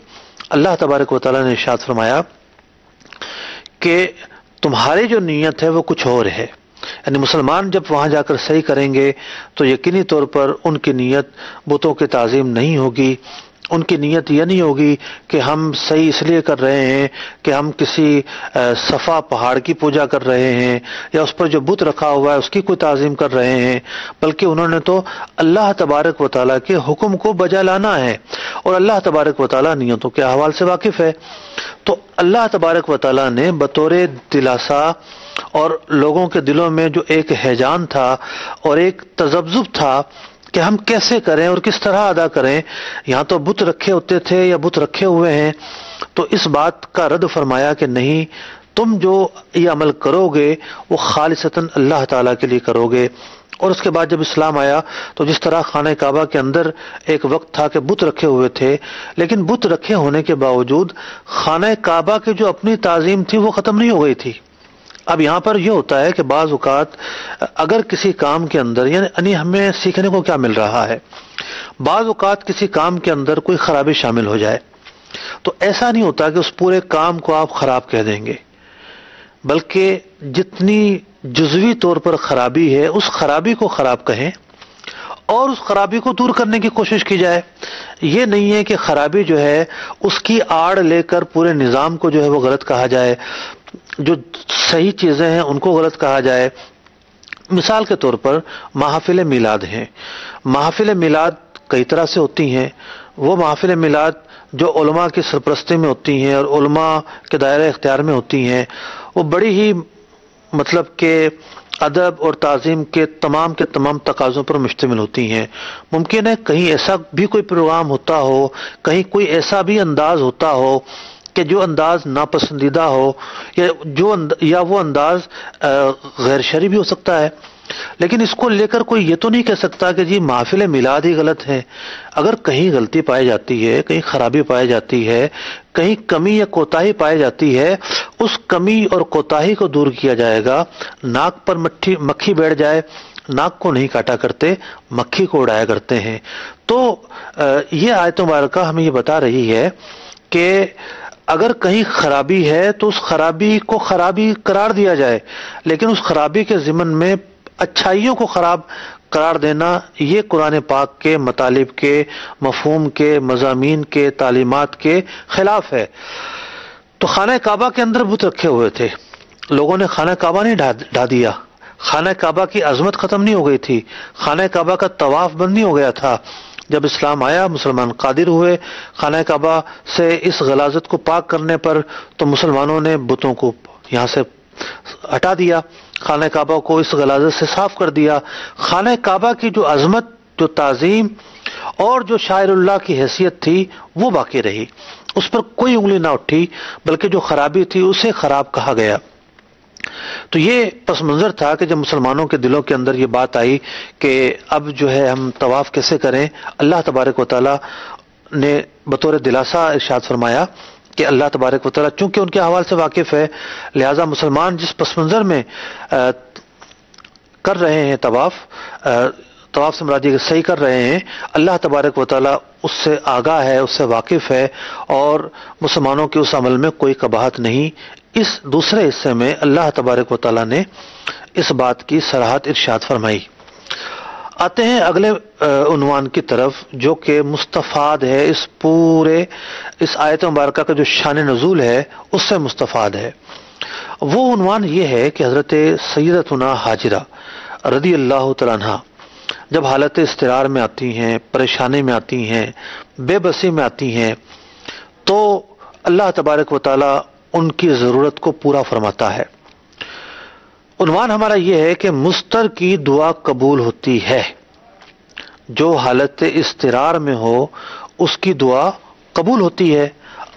اللہ تبارک و تعالیٰ نے ارشاد فرمایا کہ تمہاری جو نیت ہے وہ کچھ اور ہے. یعنی مسلمان جب وہاں جا کر صحیح کریں گے تو یقینی طور پر ان کی نیت بتوں کی تعظیم نہیں ہوگی. ان کی نیت یہ نہیں ہوگی کہ ہم صحیح اس لیے کر رہے ہیں کہ ہم کسی صفا پہاڑ کی پوجا کر رہے ہیں یا اس پر جو بت رکھا ہوا ہے اس کی کوئی تعظیم کر رہے ہیں، بلکہ انہوں نے تو اللہ تبارک و تعالیٰ کے حکم کو بجا لانا ہے. اور اللہ تبارک و تعالیٰ نیتوں کے احوال سے واقف ہے. تو اللہ تبارک و تعالیٰ نے بطور دلاسا اور لوگوں کے دلوں میں جو ایک ہیجان تھا اور ایک تذبذب تھا کہ ہم کیسے کریں اور کس طرح ادا کریں، یہاں تو بت رکھے ہوتے تھے یا بت رکھے ہوئے ہیں، تو اس بات کا رد فرمایا کہ نہیں، تم جو یہ عمل کرو گے وہ خالصتاً اللہ تعالیٰ کے لیے کرو گے. اور اس کے بعد جب اسلام آیا تو جس طرح خانہ کعبہ کے اندر ایک وقت تھا کہ بت رکھے ہوئے تھے، لیکن بت رکھے ہونے کے باوجود خانہ کعبہ کی جو اپنی تعظیم تھی وہ ختم نہیں ہو گئی تھی. اب یہاں پر یہ ہوتا ہے کہ بعض اوقات اگر کسی کام کے اندر، یعنی ہمیں سیکھنے کو کیا مل رہا ہے، بعض اوقات کسی کام کے اندر کوئی خرابی شامل ہو جائے تو ایسا نہیں ہوتا کہ اس پورے کام کو آپ خراب کہہ دیں گے، بلکہ جتنی جزوی طور پر خرابی ہے اس خرابی کو خراب کہیں اور اس خرابی کو دور کرنے کی کوشش کی جائے. یہ نہیں ہے کہ خرابی جو ہے اس کی آڑ لے کر پورے نظام کو جو ہے وہ غلط کہا جائے، جو صحیح چیزیں ہیں ان کو غلط کہا جائے. مثال کے طور پر محافل میلاد ہیں. محافل میلاد کئی طرح سے ہوتی ہیں. وہ محافل میلاد جو علماء کی سرپرستی میں ہوتی ہیں اور علماء کے دائرہ اختیار میں ہوتی ہیں، وہ بڑی ہی مطلب کہ ادب اور تعظیم کے تمام تقاضوں پر مشتمل ہوتی ہیں۔ ممکن ہے کہیں ایسا بھی کوئی پروگرام ہوتا ہو، کہیں کوئی ایسا بھی انداز ہوتا ہو کہ جو انداز ناپسندیدہ ہو، یا وہ انداز غیر شرعی بھی ہو سکتا ہے، لیکن اس کو لے کر کوئی یہ تو نہیں کہہ سکتا کہ جی محفل میلاد ہی غلط ہے۔ اگر کہیں غلطی پائی جاتی ہے، کہیں خرابی پائی جاتی ہے، کہیں کمی یا کوتاہی پائی جاتی ہے، اس کمی اور کوتاہی کو دور کیا جائے گا۔ ناک پر مکھی بیٹھ جائے، ناک کو نہیں کاٹا کرتے، مکھی کو اڑایا کرتے ہیں۔ تو یہ آیت مبارکہ ہمیں یہ بتا رہی ہے کہ اگر کہیں خرابی ہے تو اس خرابی کو خرابی قرار دیا جائے، لیکن اس خرابی کے ضمن میں اچھائیوں کو خراب قرار دینا یہ قرآن پاک کے مطالب کے، مفہوم کے، مضامین کے، تعلیمات کے خلاف ہے۔ تو خانہ کعبہ کے اندر بت رکھے ہوئے تھے، لوگوں نے خانہ کعبہ نہیں ڈھا دیا، خانہ کعبہ کی عظمت ختم نہیں ہو گئی تھی، خانہ کعبہ کا طواف بند نہیں ہو گیا تھا۔ جب اسلام آیا، مسلمان قادر ہوئے خانہ کعبہ سے اس غلاظت کو پاک کرنے پر، تو مسلمانوں نے بتوں کو یہاں سے ہٹا دیا، خانہ کعبہ کو اس غلاظت سے صاف کر دیا۔ خانہ کعبہ کی جو عظمت، جو تعظیم اور جو شاعر اللہ کی حیثیت تھی وہ باقی رہی، اس پر کوئی انگلی نہ اٹھی، بلکہ جو خرابی تھی اسے خراب کہا گیا۔ تو یہ پس منظر تھا کہ جب مسلمانوں کے دلوں کے اندر یہ بات آئی کہ اب جو ہے ہم طواف کیسے کریں، اللہ تبارک و تعالیٰ نے بطور دلاسا ارشاد فرمایا کہ اللہ تبارک و تعالیٰ چونکہ ان کے احوال سے واقف ہے، لہٰذا مسلمان جس پس منظر میں کر رہے ہیں طواف سے مراد یہ کہ صحیح کر رہے ہیں، اللہ تبارک و تعالیٰ اس سے آگاہ ہے، اس سے واقف ہے، اور مسلمانوں کے اس عمل میں کوئی قباحت نہیں۔ اس دوسرے حصے میں اللہ تبارک و تعالیٰ نے اس بات کی صراحت ارشاد فرمائی۔ آتے ہیں اگلے عنوان کی طرف جو کہ مستفاد ہے، اس آیت مبارکہ کا جو شان نزول ہے اس سے مستفاد ہے۔ وہ عنوان یہ ہے کہ حضرت سیدتنا ہاجرہ رضی اللہ تعالیٰ عنہا جب حالت اضطرار میں آتی ہیں، پریشانی میں آتی ہیں، بے بسی میں آتی ہیں، تو اللہ تبارک و تعالیٰ ان کی ضرورت کو پورا فرماتا ہے۔ عنوان ہمارا یہ ہے کہ مضطر کی دعا قبول ہوتی ہے، جو حالت اضطرار میں ہو اس کی دعا قبول ہوتی ہے۔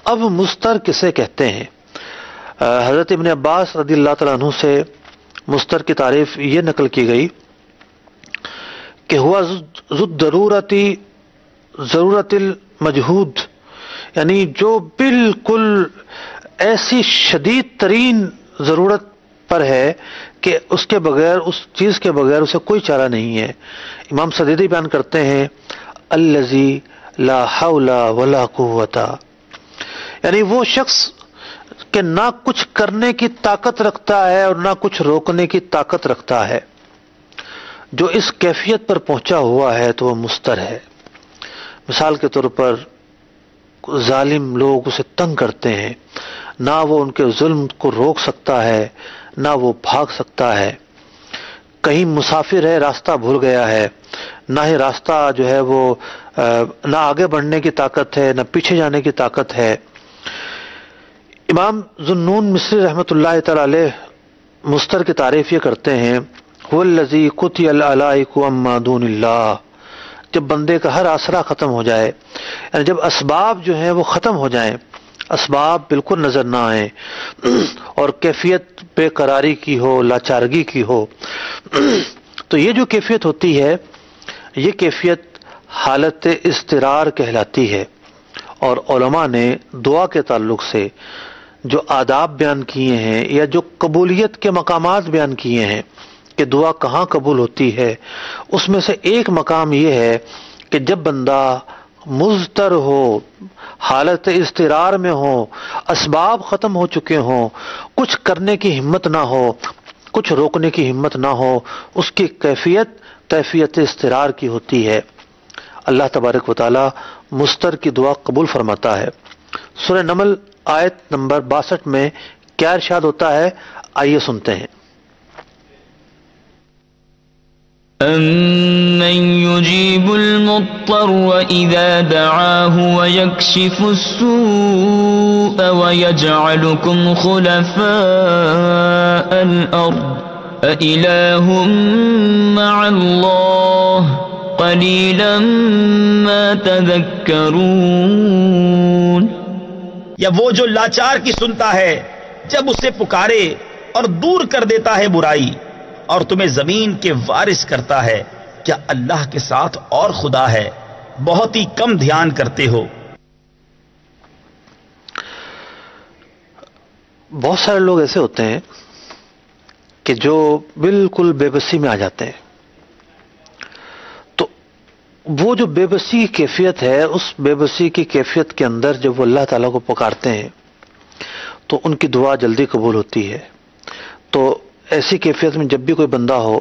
اب مضطر کسے کہتے ہیں؟ حضرت ابن عباس رضی اللہ تعالیٰ عنہ سے مضطر کی تعریف یہ نقل کی گئی کہ ہوا ضرورت المجہود، یعنی جو بالکل ایسی شدید ترین ضرورت پر ہے کہ اس کے بغیر، اس چیز کے بغیر اسے کوئی چارہ نہیں ہے۔ امام سدیدی بیان کرتے ہیں الذی لا حول ولا قوت، یعنی وہ شخص کہ نہ کچھ کرنے کی طاقت رکھتا ہے اور نہ کچھ روکنے کی طاقت رکھتا ہے، جو اس کیفیت پر پہنچا ہوا ہے تو وہ مضطر ہے۔ مثال کے طور پر ظالم لوگ اسے تنگ کرتے ہیں، نہ وہ ان کے ظلم کو روک سکتا ہے نہ وہ بھاگ سکتا ہے۔ کہیں مسافر ہے، راستہ بھول گیا ہے، نہ ہی راستہ جو ہے وہ نہ آگے بڑھنے کی طاقت ہے نہ پیچھے جانے کی طاقت ہے۔ امام ذوالنون مصری رحمۃ اللہ تعالی علیہ مضطر کی تعریف یہ کرتے ہیں هو الذی قطع العلائق اما دون اللہ، جب بندے کا ہر آسرا ختم ہو جائے، یعنی جب اسباب جو ہیں وہ ختم ہو جائیں، اسباب بالکل نظر نہ آئیں اور کیفیت بے قراری کی ہو، لاچارگی کی ہو، تو یہ جو کیفیت ہوتی ہے یہ کیفیت حالت اضطرار کہلاتی ہے۔ اور علماء نے دعا کے تعلق سے جو آداب بیان کیے ہیں یا جو قبولیت کے مقامات بیان کیے ہیں کہ دعا کہاں قبول ہوتی ہے، اس میں سے ایک مقام یہ ہے کہ جب بندہ مضطر ہو، حالت اضطرار میں ہو، اسباب ختم ہو چکے ہوں، کچھ کرنے کی ہمت نہ ہو، کچھ روکنے کی ہمت نہ ہو، اس کی کیفیت اضطرار کی ہوتی ہے۔ اللہ تبارک و تعالی مضطر کی دعا قبول فرماتا ہے۔ سورہ نمل آیت نمبر 62 میں کیا ارشاد ہوتا ہے، آئیے سنتے ہیں۔ أَمَّن يُجِيبُ الْمُضْطَرَّ إِذَا دَعَاهُ وَيَكْشِفُ السُّوءَ ويجعلكم خلفاء الأرض أإله مع الله قليلا ما تذكرون. یا وہ جو لاچار کی سنتا ہے جب اسے پکارے اور دور کر دیتا ہے برائی اور تمہیں زمین کے وارث کرتا ہے، کیا اللہ کے ساتھ اور خدا ہے؟ بہت ہی کم دھیان کرتے ہو. بہت سارے لوگ ایسے ہوتے ہیں کہ جو بالکل بے بسی میں آ جاتے ہیں، تو وہ جو بے بسی کی کیفیت ہے، اس بے بسی کی کیفیت کے اندر جب وہ اللہ تعالیٰ کو پکارتے ہیں تو ان کی دعا جلدی قبول ہوتی ہے. تو ایسی کیفیت میں جب بھی کوئی بندہ ہو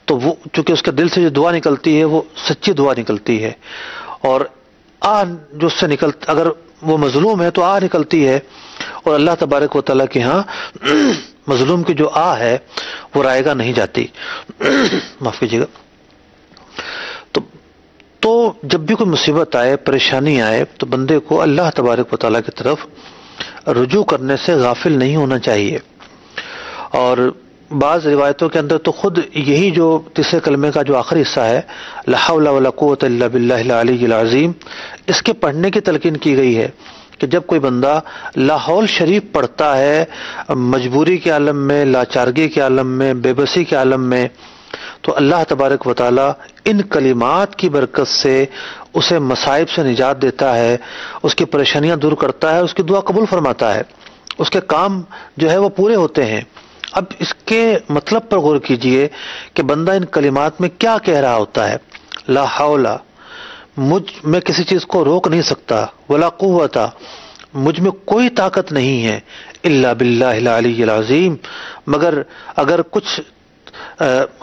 تو وہ چونکہ اس کے دل سے جو دعا نکلتی ہے وہ سچی دعا نکلتی ہے، اور جو اس سے اگر وہ مظلوم ہے تو نکلتی ہے، اور اللہ تبارک و تعالیٰ کے ہاں مظلوم کی جو ہے وہ رائے گا نہیں جاتی. معاف کیجیے گا. تو جب بھی کوئی مصیبت آئے، پریشانی آئے، تو بندے کو اللہ تبارک و تعالیٰ کی طرف رجوع کرنے سے غافل نہیں ہونا چاہیے. اور بعض روایتوں کے اندر تو خود یہی جو تیسرے کلمے کا جو آخری حصہ ہے، لا حول ولا قوت الا باللہ العلی العظیم، اس کے پڑھنے کی تلقین کی گئی ہے کہ جب کوئی بندہ لا حول شریف پڑھتا ہے مجبوری کے عالم میں، لاچارگی کے عالم میں، بے بسی کے عالم میں، تو اللہ تبارک و تعالی ان کلمات کی برکت سے اسے مصائب سے نجات دیتا ہے، اس کی پریشانیاں دور کرتا ہے، اس کی دعا قبول فرماتا ہے، اس کے کام جو ہے وہ پورے ہوتے ہیں. اب اس کے مطلب پر غور کیجئے کہ بندہ ان کلمات میں کیا کہہ رہا ہوتا ہے. لا حول، میں کسی چیز کو روک نہیں سکتا، ولا قوت، مجھ میں کوئی طاقت نہیں ہے، الا باللہ العلی العظیم، مگر اگر کچھ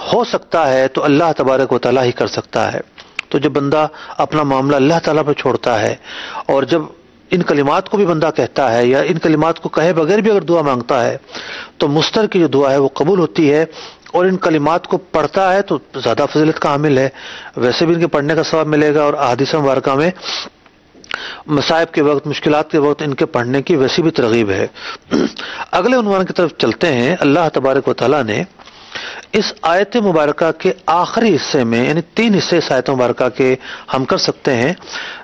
ہو سکتا ہے تو اللہ تبارک و تعالیٰ ہی کر سکتا ہے. تو جب بندہ اپنا معاملہ اللہ تعالیٰ پہ چھوڑتا ہے، اور جب ان کلمات کو بھی بندہ کہتا ہے یا ان کلمات کو کہے بغیر بھی اگر دعا مانگتا ہے تو مستر کی جو دعا ہے وہ قبول ہوتی ہے، اور ان کلمات کو پڑھتا ہے تو زیادہ فضیلت کا حامل ہے. ویسے بھی ان کے پڑھنے کا ثواب ملے گا، اور احادیث مبارکہ میں مصائب کے وقت، مشکلات کے وقت ان کے پڑھنے کی ویسی بھی ترغیب ہے. اگلے عنوان کی طرف چلتے ہیں. اللہ تبارک و تعالیٰ نے اس آیت مبارکہ کے آخری حصے میں، یعنی 3 حصے اس آیت مبارکہ کے ہم کر سکتے ہیں.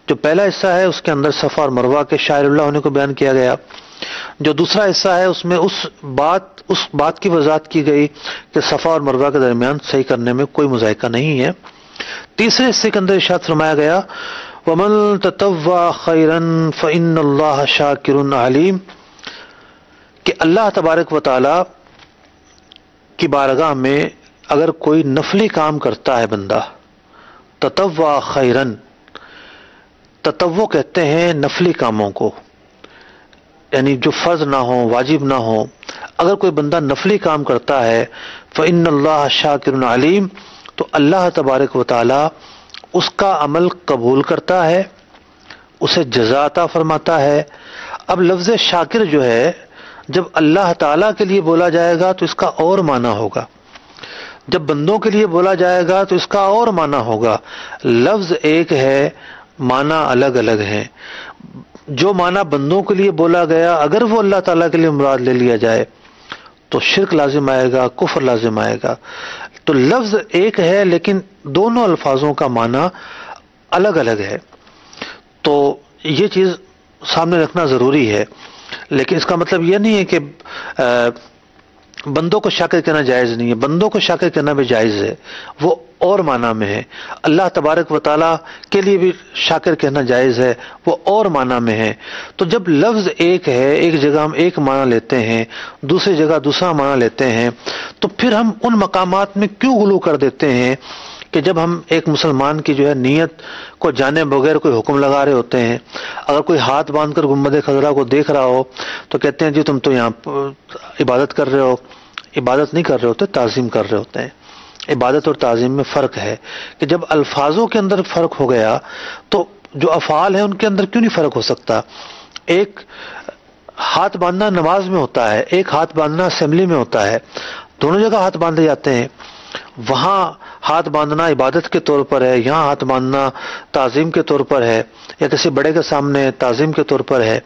جو پہلا حصہ ہے اس کے اندر صفا اور مروہ کے شاعر اللہ ہونے کو بیان کیا گیا. جو دوسرا حصہ ہے اس میں اس بات کی وضاحت کی گئی کہ صفا اور مروہ کے درمیان صحیح کرنے میں کوئی مذائقہ نہیں ہے. تیسرے حصے کے اندر ارشاد فرمایا گیا وَمَن تَطَوَّعَ خَيْرًا فَإِنَّ اللَّهَ شَاكِرٌ عَلِيمٌ، کہ اللہ تبارک و تعالی کی بارگاہ میں اگر کوئی نفلی کام کرتا ہے بندہ، تطوع خیرن، تطوع کہتے ہیں نفلی کاموں کو، یعنی جو فرض نہ ہو، واجب نہ ہو. اگر کوئی بندہ نفلی کام کرتا ہے فإن اللہ شاکر علیم، تو اللہ تبارک و تعالی اس کا عمل قبول کرتا ہے، اسے جزا عطا فرماتا ہے. اب لفظ شاکر جو ہے جب اللہ تعالیٰ کے لیے بولا جائے گا تو اس کا اور معنی ہوگا، جب بندوں کے لیے بولا جائے گا تو اس کا اور معنی ہوگا. لفظ ایک ہے، معنی الگ الگ ہیں. جو معنی بندوں کے لیے بولا گیا اگر وہ اللہ تعالیٰ کے لیے مراد لے لیا جائے تو شرک لازم آئے گا، کفر لازم آئے گا. تو لفظ ایک ہے لیکن دونوں الفاظوں کا معنی الگ الگ ہے. تو یہ چیز سامنے رکھنا ضروری ہے. لیکن اس کا مطلب یہ نہیں ہے کہ بندوں کو شاکر کہنا جائز نہیں ہے، بندوں کو شاکر کہنا بھی جائز ہے، وہ اور معنی میں ہے. اللہ تبارک و تعالیٰ کے لیے بھی شاکر کہنا جائز ہے، وہ اور معنی میں ہے. تو جب لفظ ایک ہے، ایک جگہ ہم ایک معنی لیتے ہیں، دوسری جگہ دوسرا معنی لیتے ہیں، تو پھر ہم ان مقامات میں کیوں غلو کر دیتے ہیں کہ جب ہم ایک مسلمان کی جو ہے نیت کو جانے بغیر کوئی حکم لگا رہے ہوتے ہیں. اگر کوئی ہاتھ باندھ کر گنبد خضرا کو دیکھ رہا ہو تو کہتے ہیں جی تم تو یہاں عبادت کر رہے ہو. عبادت نہیں کر رہے ہوتے، تعظیم کر رہے ہوتے ہیں. عبادت اور تعظیم میں فرق ہے کہ جب الفاظوں کے اندر فرق ہو گیا تو جو افعال ہیں ان کے اندر کیوں نہیں فرق ہو سکتا. ایک ہاتھ باندھنا نماز میں ہوتا ہے، ایک ہاتھ باندھنا اسمبلی میں ہوتا ہے. دونوں جگہ ہاتھ باندھے جاتے ہیں. وہاں ہاتھ باندھنا عبادت کے طور پر ہے، یہاں ہاتھ باندھنا تعظیم کے طور پر ہے، یا کسی بڑے کے سامنے تعظیم کے طور پر ہے،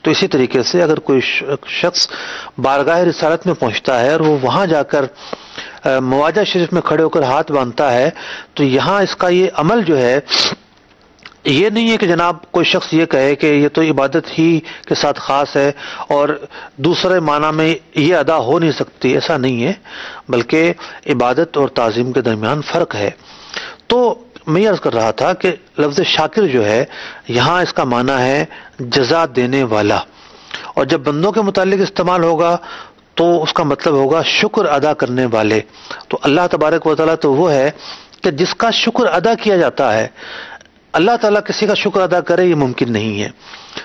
تو اسی طریقے سے اگر کوئی شخص بارگاہ رسالت میں پہنچتا ہے اور وہ وہاں جا کر مواجہ شریف میں کھڑے ہو کر ہاتھ باندھتا ہے، تو یہاں اس کا یہ عمل جو ہے یہ نہیں ہے کہ جناب کوئی شخص یہ کہے کہ یہ تو عبادت ہی کے ساتھ خاص ہے اور دوسرے معنی میں یہ ادا ہو نہیں سکتی، ایسا نہیں ہے، بلکہ عبادت اور تعظیم کے درمیان فرق ہے۔ تو میں یہ عرض کر رہا تھا کہ لفظ شاکر جو ہے یہاں اس کا معنی ہے جزا دینے والا، اور جب بندوں کے متعلق استعمال ہوگا تو اس کا مطلب ہوگا شکر ادا کرنے والے۔ تو اللہ تبارک و تعالیٰ تو وہ ہے کہ جس کا شکر ادا کیا جاتا ہے، اللہ تعالیٰ کسی کا شکر ادا کرے یہ ممکن نہیں ہے۔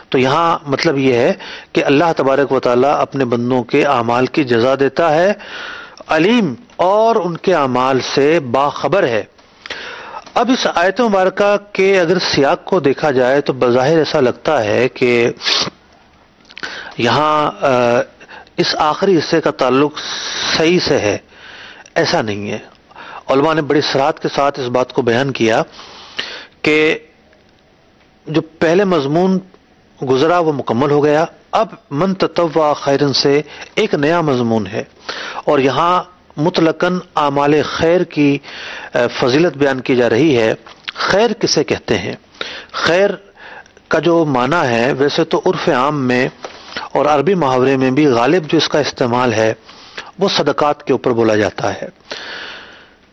تو یہاں مطلب یہ ہے کہ اللہ تبارک و تعالیٰ اپنے بندوں کے اعمال کی جزا دیتا ہے، علیم اور ان کے اعمال سے باخبر ہے۔ اب اس آیت مبارکہ کے اگر سیاق کو دیکھا جائے تو بظاہر ایسا لگتا ہے کہ یہاں اس آخری حصے کا تعلق صحیح سے ہے، ایسا نہیں ہے۔ علماء نے بڑی صراحت کے ساتھ اس بات کو بیان کیا کہ جو پہلے مضمون گزرا وہ مکمل ہو گیا، اب من تطوع خیرن سے ایک نیا مضمون ہے، اور یہاں مطلقاً اعمال خیر کی فضیلت بیان کی جا رہی ہے۔ خیر کسے کہتے ہیں؟ خیر کا جو معنی ہے ویسے تو عرف عام میں اور عربی محاورے میں بھی غالب جو اس کا استعمال ہے وہ صدقات کے اوپر بولا جاتا ہے،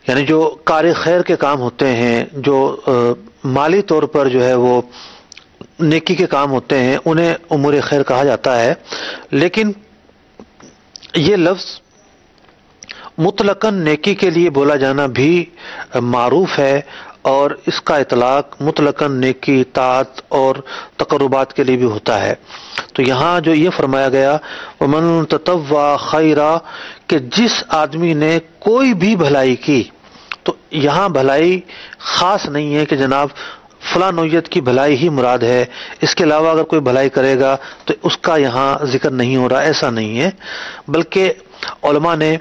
یعنی جو کار خیر کے کام ہوتے ہیں، جو مالی طور پر جو ہے وہ نیکی کے کام ہوتے ہیں، انہیں امور خیر کہا جاتا ہے۔ لیکن یہ لفظ مطلقاً نیکی کے لیے بولا جانا بھی معروف ہے، اور اس کا اطلاق مطلقاً نیکی، طاعت اور تقربات کے لیے بھی ہوتا ہے۔ تو یہاں جو یہ فرمایا گیا وَمَن تَطَوَّعَ خَيْرًا، کہ جس آدمی نے کوئی بھی بھلائی کی، تو یہاں بھلائی خاص نہیں ہے کہ جناب فلاں نوعیت کی بھلائی ہی مراد ہے، اس کے علاوہ اگر کوئی بھلائی کرے گا تو اس کا یہاں ذکر نہیں ہو رہا، ایسا نہیں ہے، بلکہ علماء نے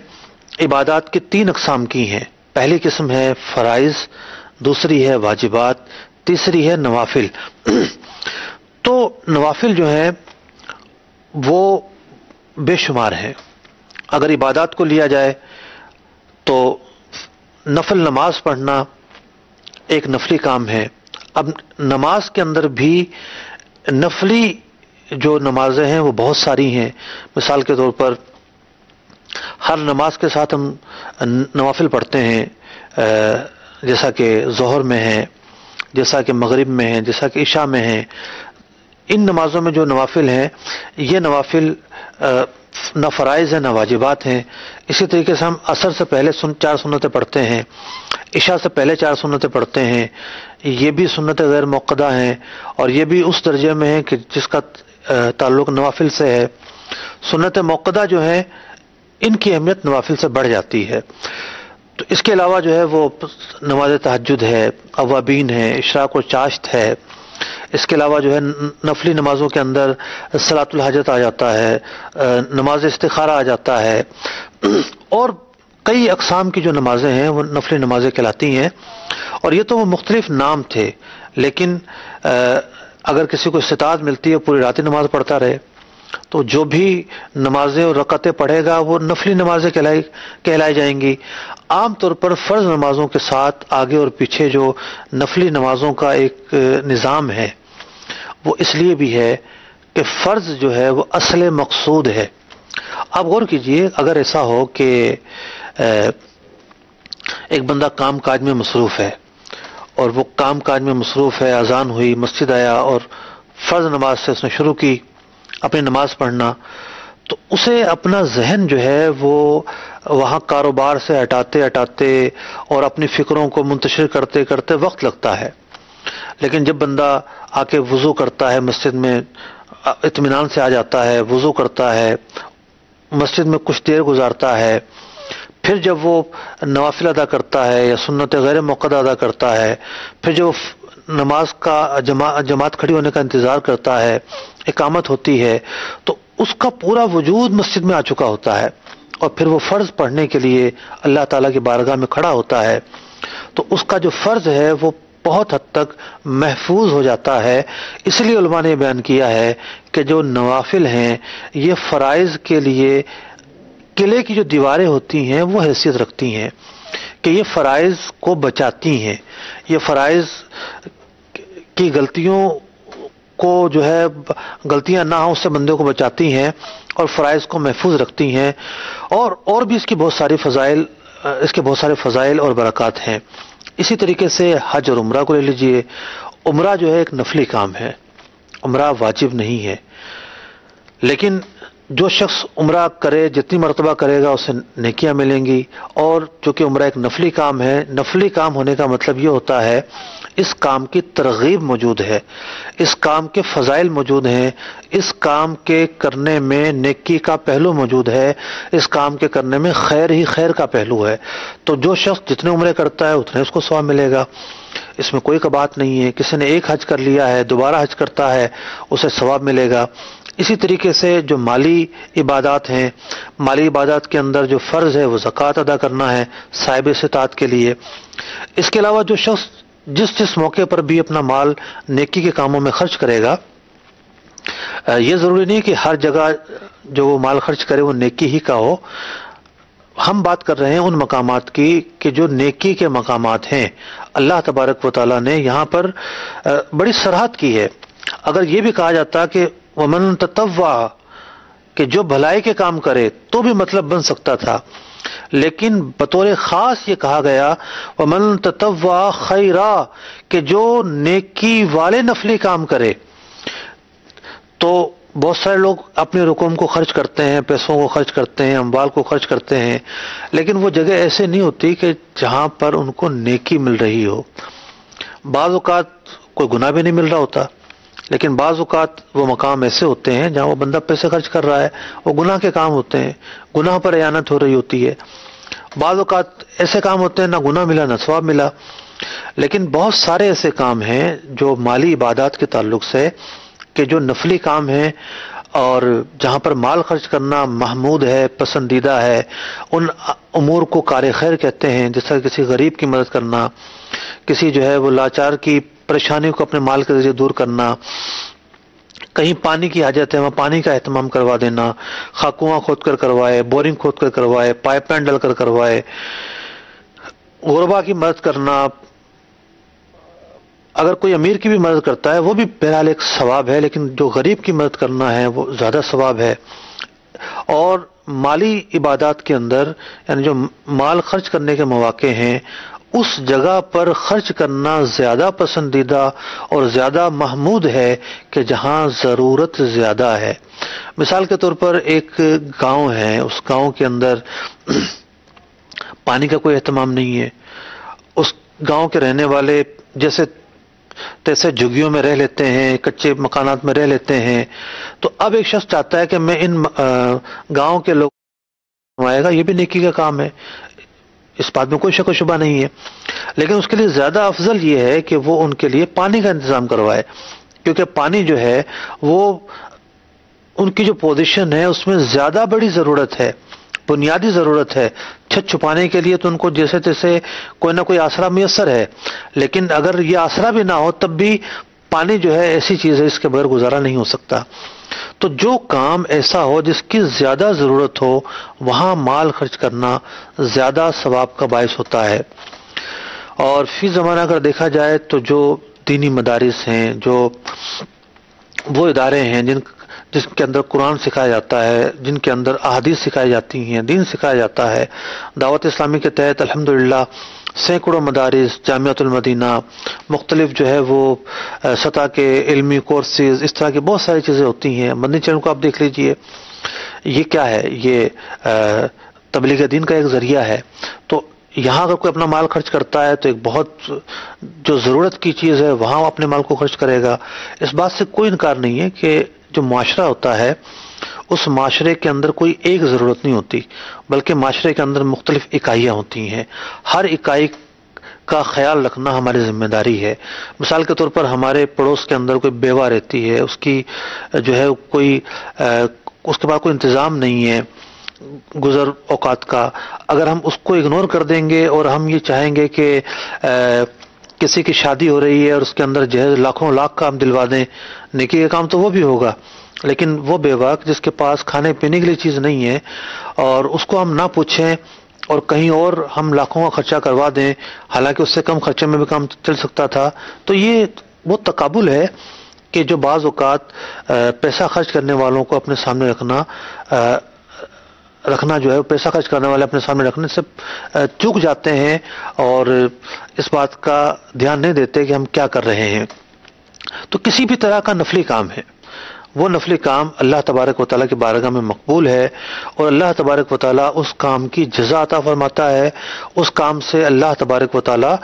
عبادات کی 3 اقسام کی ہیں۔ پہلی قسم ہے فرائض، دوسری ہے واجبات، تیسری ہے نوافل۔ تو نوافل جو ہیں وہ بے شمار ہیں۔ اگر عبادات کو لیا جائے تو نفل نماز پڑھنا ایک نفلی کام ہے۔ اب نماز کے اندر بھی نفلی جو نمازیں ہیں وہ بہت ساری ہیں۔ مثال کے طور پر ہر نماز کے ساتھ ہم نوافل پڑھتے ہیں، جیسا کہ ظہر میں ہے، جیسا کہ مغرب میں ہے، جیسا کہ عشاء میں ہے۔ ان نمازوں میں جو نوافل ہیں یہ نوافل نہ فرائض ہیں نہ واجبات ہیں۔ اسی طریقے سے ہم عصر سے پہلے 4 سنتیں پڑھتے ہیں، عشاء سے پہلے 4 سنتیں پڑھتے ہیں، یہ بھی سنتیں غیر موقدہ ہیں، اور یہ بھی اس درجے میں ہیں کہ جس کا تعلق نوافل سے ہے۔ سنت موقدہ جو ہیں ان کی اہمیت نوافل سے بڑھ جاتی ہے۔ تو اس کے علاوہ جو ہے وہ نماز تہجد ہے، اوابین ہے، اشراق و چاشت ہے۔ اس کے علاوہ جو ہے نفلی نمازوں کے اندر صلاۃ الحاجت آ جاتا ہے، نماز استخارہ آ جاتا ہے، اور کئی اقسام کی جو نمازیں ہیں وہ نفلی نمازیں کہلاتی ہیں۔ اور یہ تو وہ مختلف نام تھے، لیکن اگر کسی کو استطاعت ملتی ہے پوری رات نماز پڑھتا رہے تو جو بھی نمازیں اور رکعتیں پڑھے گا وہ نفلی نمازیں کہلائی جائیں گی۔ عام طور پر فرض نمازوں کے ساتھ آگے اور پیچھے جو نفلی نمازوں کا ایک نظام ہے وہ اس لیے بھی ہے کہ فرض جو ہے وہ اصل مقصود ہے۔ آپ غور کیجئے، اگر ایسا ہو کہ ایک بندہ کام کاج میں مصروف ہے، اور وہ کام کاج میں مصروف ہے، اذان ہوئی، مسجد آیا اور فرض نماز سے اس نے شروع کی اپنی نماز پڑھنا، تو اسے اپنا ذہن جو ہے وہ وہاں کاروبار سے ہٹاتے اور اپنی فکروں کو منتشر کرتے کرتے وقت لگتا ہے۔ لیکن جب بندہ آ کے وضو کرتا ہے، مسجد میں اطمینان سے آ جاتا ہے، وضو کرتا ہے، مسجد میں کچھ دیر گزارتا ہے، پھر جب وہ نوافل ادا کرتا ہے یا سنت غیر موقدہ ادا کرتا ہے، پھر جو نماز کا جماعت کھڑی ہونے کا انتظار کرتا ہے، اقامت ہوتی ہے، تو اس کا پورا وجود مسجد میں آ چکا ہوتا ہے۔ اور پھر وہ فرض پڑھنے کے لیے اللہ تعالیٰ کی بارگاہ میں کھڑا ہوتا ہے تو اس کا جو فرض ہے وہ بہت حد تک محفوظ ہو جاتا ہے. اس لیے علماء نے بیان کیا ہے کہ جو نوافل ہیں یہ فرائض کے لیے قلعے کی جو دیواریں ہوتی ہیں وہ حیثیت رکھتی ہیں کہ یہ فرائض کو بچاتی ہیں، یہ فرائض کی غلطیوں کو جو ہے غلطیاں نہ ہوں اس سے بندے کو بچاتی ہیں اور فرائض کو محفوظ رکھتی ہیں. اور بھی اس کے بہت سارے فضائل اور برکات ہیں. اسی طریقے سے حج اور عمرہ کو لے لیجئے. عمرہ جو ہے ایک نفلی کام ہے، عمرہ واجب نہیں ہے، لیکن جو شخص عمرہ کرے جتنی مرتبہ کرے گا اسے نیکیاں ملیں گی. اور چونکہ عمرہ ایک نفلی کام ہے، نفلی کام ہونے کا مطلب یہ ہوتا ہے اس کام کی ترغیب موجود ہے، اس کام کے فضائل موجود ہیں، اس کام کے کرنے میں نیکی کا پہلو موجود ہے، اس کام کے کرنے میں خیر ہی خیر کا پہلو ہے. تو جو شخص جتنے عمرے کرتا ہے اتنے اس کو ثواب ملے گا، اس میں کوئی بات نہیں ہے. کسی نے ایک حج کر لیا ہے دوبارہ حج کرتا ہے اسے ثواب ملے گا. اسی طریقے سے جو مالی عبادات ہیں، مالی عبادات کے اندر جو فرض ہے وہ زکوٰۃ ادا کرنا ہے صاحب استطاعت کے لیے. اس کے علاوہ جو شخص جس موقع پر بھی اپنا مال نیکی کے کاموں میں خرچ کرے گا، یہ ضروری نہیں کہ ہر جگہ جو وہ مال خرچ کرے وہ نیکی ہی کا ہو. ہم بات کر رہے ہیں ان مقامات کی کہ جو نیکی کے مقامات ہیں. اللہ تبارک و تعالیٰ نے یہاں پر بڑی سراحت کی ہے. اگر یہ بھی کہا جاتا کہ ومن تطوع کہ جو بھلائی کے کام کرے تو بھی مطلب بن سکتا تھا، لیکن بطور خاص یہ کہا گیا ومن تطوع خیرا کہ جو نیکی والے نفلی کام کرے. تو بہت سارے لوگ اپنے رقوم کو خرچ کرتے ہیں، پیسوں کو خرچ کرتے ہیں، اموال کو خرچ کرتے ہیں، لیکن وہ جگہ ایسے نہیں ہوتی کہ جہاں پر ان کو نیکی مل رہی ہو. بعض اوقات کوئی گناہ بھی نہیں مل رہا ہوتا، لیکن بعض اوقات وہ مقام ایسے ہوتے ہیں جہاں وہ بندہ پیسے خرچ کر رہا ہے، وہ گناہ کے کام ہوتے ہیں، گناہ پر اعانت ہو رہی ہوتی ہے. بعض اوقات ایسے کام ہوتے ہیں نہ گناہ ملا نہ ثواب ملا. لیکن بہت سارے ایسے کام ہیں جو مالی عبادات کے تعلق سے کہ جو نفلی کام ہیں اور جہاں پر مال خرچ کرنا محمود ہے، پسندیدہ ہے. ان امور کو کار خیر کہتے ہیں، جس طرح کسی غریب کی مدد کرنا، کسی جو ہے وہ لاچار کی پریشانی کو اپنے مال کے ذریعے دور کرنا، کہیں پانی کی حاجت ہے وہاں پانی کا اہتمام کروا دینا، خواہ کنواں کھود کر کروائے، بورنگ کھود کر کروائے، پائپ لائن ڈال کر کروائے. غربا کی مدد کرنا، اگر کوئی امیر کی بھی مدد کرتا ہے وہ بھی بہرحال ایک ثواب ہے، لیکن جو غریب کی مدد کرنا ہے وہ زیادہ ثواب ہے. اور مالی عبادات کے اندر یعنی جو مال خرچ کرنے کے مواقع ہیں اس جگہ پر خرچ کرنا زیادہ پسندیدہ اور زیادہ محمود ہے کہ جہاں ضرورت زیادہ ہے. مثال کے طور پر ایک گاؤں ہے، اس گاؤں کے اندر پانی کا کوئی اہتمام نہیں ہے. اس گاؤں کے رہنے والے جیسے جھگیوں میں رہ لیتے ہیں، کچے مکانات میں رہ لیتے ہیں. تو اب ایک شخص چاہتا ہے کہ میں ان گاؤں کے لوگ آئے گا، یہ بھی نیکی کا کام ہے، اس بات میں کوئی شک و شبہ نہیں ہے. لیکن اس کے لیے زیادہ افضل یہ ہے کہ وہ ان کے لیے پانی کا انتظام کروائے، کیونکہ پانی جو ہے وہ ان کی جو پوزیشن ہے اس میں زیادہ بڑی ضرورت ہے، بنیادی ضرورت ہے. چھت چھپانے کے لیے تو ان کو جیسے تیسے کوئی نہ کوئی آسرا میسر ہے، لیکن اگر یہ آسرا بھی نہ ہو تب بھی پانی جو ہے ایسی چیز ہے اس کے بغیر گزارا نہیں ہو سکتا. تو جو کام ایسا ہو جس کی زیادہ ضرورت ہو وہاں مال خرچ کرنا زیادہ ثواب کا باعث ہوتا ہے. اور فی زمانہ اگر دیکھا جائے تو جو دینی مدارس ہیں، جو وہ ادارے ہیں جن کے اندر قرآن سکھایا جاتا ہے، جن کے اندر احادیث سکھائی جاتی ہیں، دین سکھایا جاتا ہے، دعوت اسلامی کے تحت الحمدللہ سینکڑوں مدارس، جامعۃ المدینہ، مختلف جو ہے وہ سطح کے علمی کورسز، اس طرح کی بہت ساری چیزیں ہوتی ہیں. مدنی چینل کو آپ دیکھ لیجئے، یہ کیا ہے؟ یہ تبلیغ دین کا ایک ذریعہ ہے. تو یہاں اگر کوئی اپنا مال خرچ کرتا ہے تو ایک بہت جو ضرورت کی چیز ہے وہاں وہ اپنے مال کو خرچ کرے گا. اس بات سے کوئی انکار نہیں ہے کہ جو معاشرہ ہوتا ہے اس معاشرے کے اندر کوئی ایک ضرورت نہیں ہوتی، بلکہ معاشرے کے اندر مختلف اکائیاں ہوتی ہیں. ہر اکائی کا خیال رکھنا ہماری ذمہ داری ہے. مثال کے طور پر ہمارے پڑوس کے اندر کوئی بیوہ رہتی ہے، اس کی جو ہے اس کے پاس کوئی انتظام نہیں ہے، گزر اوقات کا، اگر ہم اس کو اگنور کر دیں گے اور ہم یہ چاہیں گے کہ کسی کی شادی ہو رہی ہے اور اس کے اندر جہیز لاکھوں لاکھ کا ہم دلوا دیں، نیکی کا کام تو وہ بھی ہوگا، لیکن وہ بیوہ جس کے پاس کھانے پینے کے لیے چیز نہیں ہے اور اس کو ہم نہ پوچھیں اور کہیں اور ہم لاکھوں کا خرچہ کروا دیں، حالانکہ اس سے کم خرچے میں بھی کام چل سکتا تھا، تو یہ وہ تقابل ہے کہ جو بعض اوقات پیسہ خرچ کرنے والوں کو اپنے سامنے رکھنا جو ہے، پیسہ خرچ کرنے والے اپنے سامنے رکھنے سے چوک جاتے ہیں اور اس بات کا دھیان نہیں دیتے کہ ہم کیا کر رہے ہیں۔ تو کسی بھی طرح کا نفلی کام ہے، وہ نفلی کام اللہ تبارک و تعالیٰ کی بارگاہ میں مقبول ہے اور اللہ تبارک و تعالیٰ اس کام کی جزا عطا فرماتا ہے، اس کام سے اللہ تبارک و تعالیٰ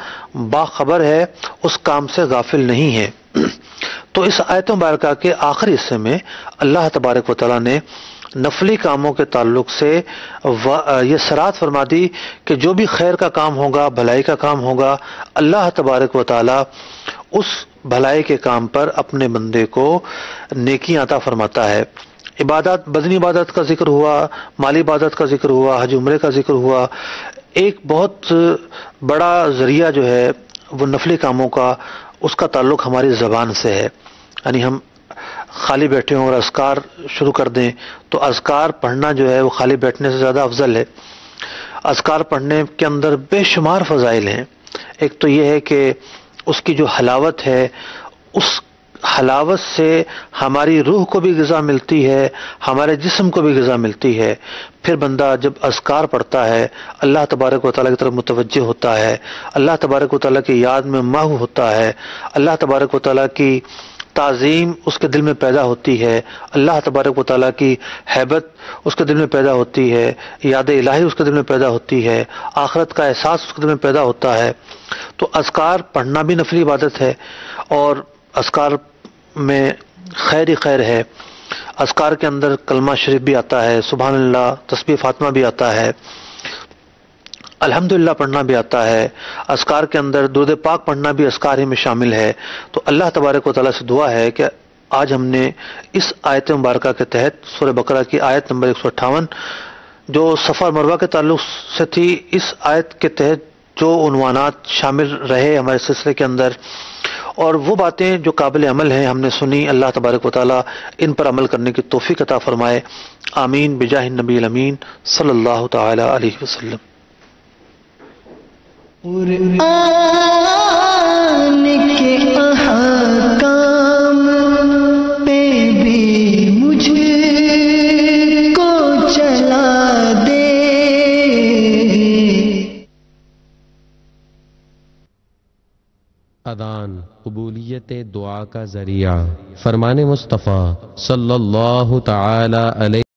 باخبر ہے، اس کام سے غافل نہیں ہے۔ تو اس آیت مبارکہ کے آخری حصے میں اللہ تبارک و تعالیٰ نے نفلی کاموں کے تعلق سے یہ صراحت فرما دی کہ جو بھی خیر کا کام ہوگا، بھلائی کا کام ہوگا، اللہ تبارک و تعالیٰ اس بھلائی کے کام پر اپنے بندے کو نیکی عطا فرماتا ہے۔ عبادت، بدنی عبادت کا ذکر ہوا، مالی عبادت کا ذکر ہوا، حج عمرے کا ذکر ہوا۔ ایک بہت بڑا ذریعہ جو ہے وہ نفلی کاموں کا، اس کا تعلق ہماری زبان سے ہے، یعنی ہم خالی بیٹھے ہوں اور اذکار شروع کر دیں تو اذکار پڑھنا جو ہے وہ خالی بیٹھنے سے زیادہ افضل ہے۔ اذکار پڑھنے کے اندر بے شمار فضائل ہیں۔ ایک تو یہ ہے کہ اس کی جو حلاوت ہے، اس حلاوت سے ہماری روح کو بھی غذا ملتی ہے، ہمارے جسم کو بھی غذا ملتی ہے۔ پھر بندہ جب اذکار پڑھتا ہے، اللہ تبارک و تعالیٰ کی طرف متوجہ ہوتا ہے، اللہ تبارک و تعالیٰ کی یاد میں محو ہوتا ہے، اللہ تبارک و تعالیٰ کی تعظیم اس کے دل میں پیدا ہوتی ہے، اللہ تبارک و تعالیٰ کی ہیبت اس کے دل میں پیدا ہوتی ہے، یاد الہی اس کے دل میں پیدا ہوتی ہے، آخرت کا احساس اس کے دل میں پیدا ہوتا ہے۔ تو اذکار پڑھنا بھی نفلی عبادت ہے اور اذکار میں خیر ہی خیر ہے۔ اذکار کے اندر کلمہ شریف بھی آتا ہے، سبحان اللہ، تسبیح فاطمہ بھی آتا ہے، الحمدللہ پڑھنا بھی آتا ہے۔ اذکار کے اندر درود پاک پڑھنا بھی اذکار ہی میں شامل ہے۔ تو اللہ تبارک و تعالیٰ سے دعا ہے کہ آج ہم نے اس آیت مبارکہ کے تحت سورہ بقرہ کی آیت نمبر 158 جو صفا اور مروہ کے تعلق سے تھی، اس آیت کے تحت جو عنوانات شامل رہے ہمارے سلسلے کے اندر اور وہ باتیں جو قابل عمل ہیں ہم نے سنی، اللہ تبارک و تعالیٰ ان پر عمل کرنے کی توفیق عطا فرمائے۔ آمین بجاہ النبی الامین صلی اللہ تعالی علیہ وسلم۔ قرآن کے احکام پہ بھی مجھ کو چلا دے۔ اذان قبولیت دعا کا ذریعہ، فرمان مصطفیٰ صلی اللہ تعالی علیہ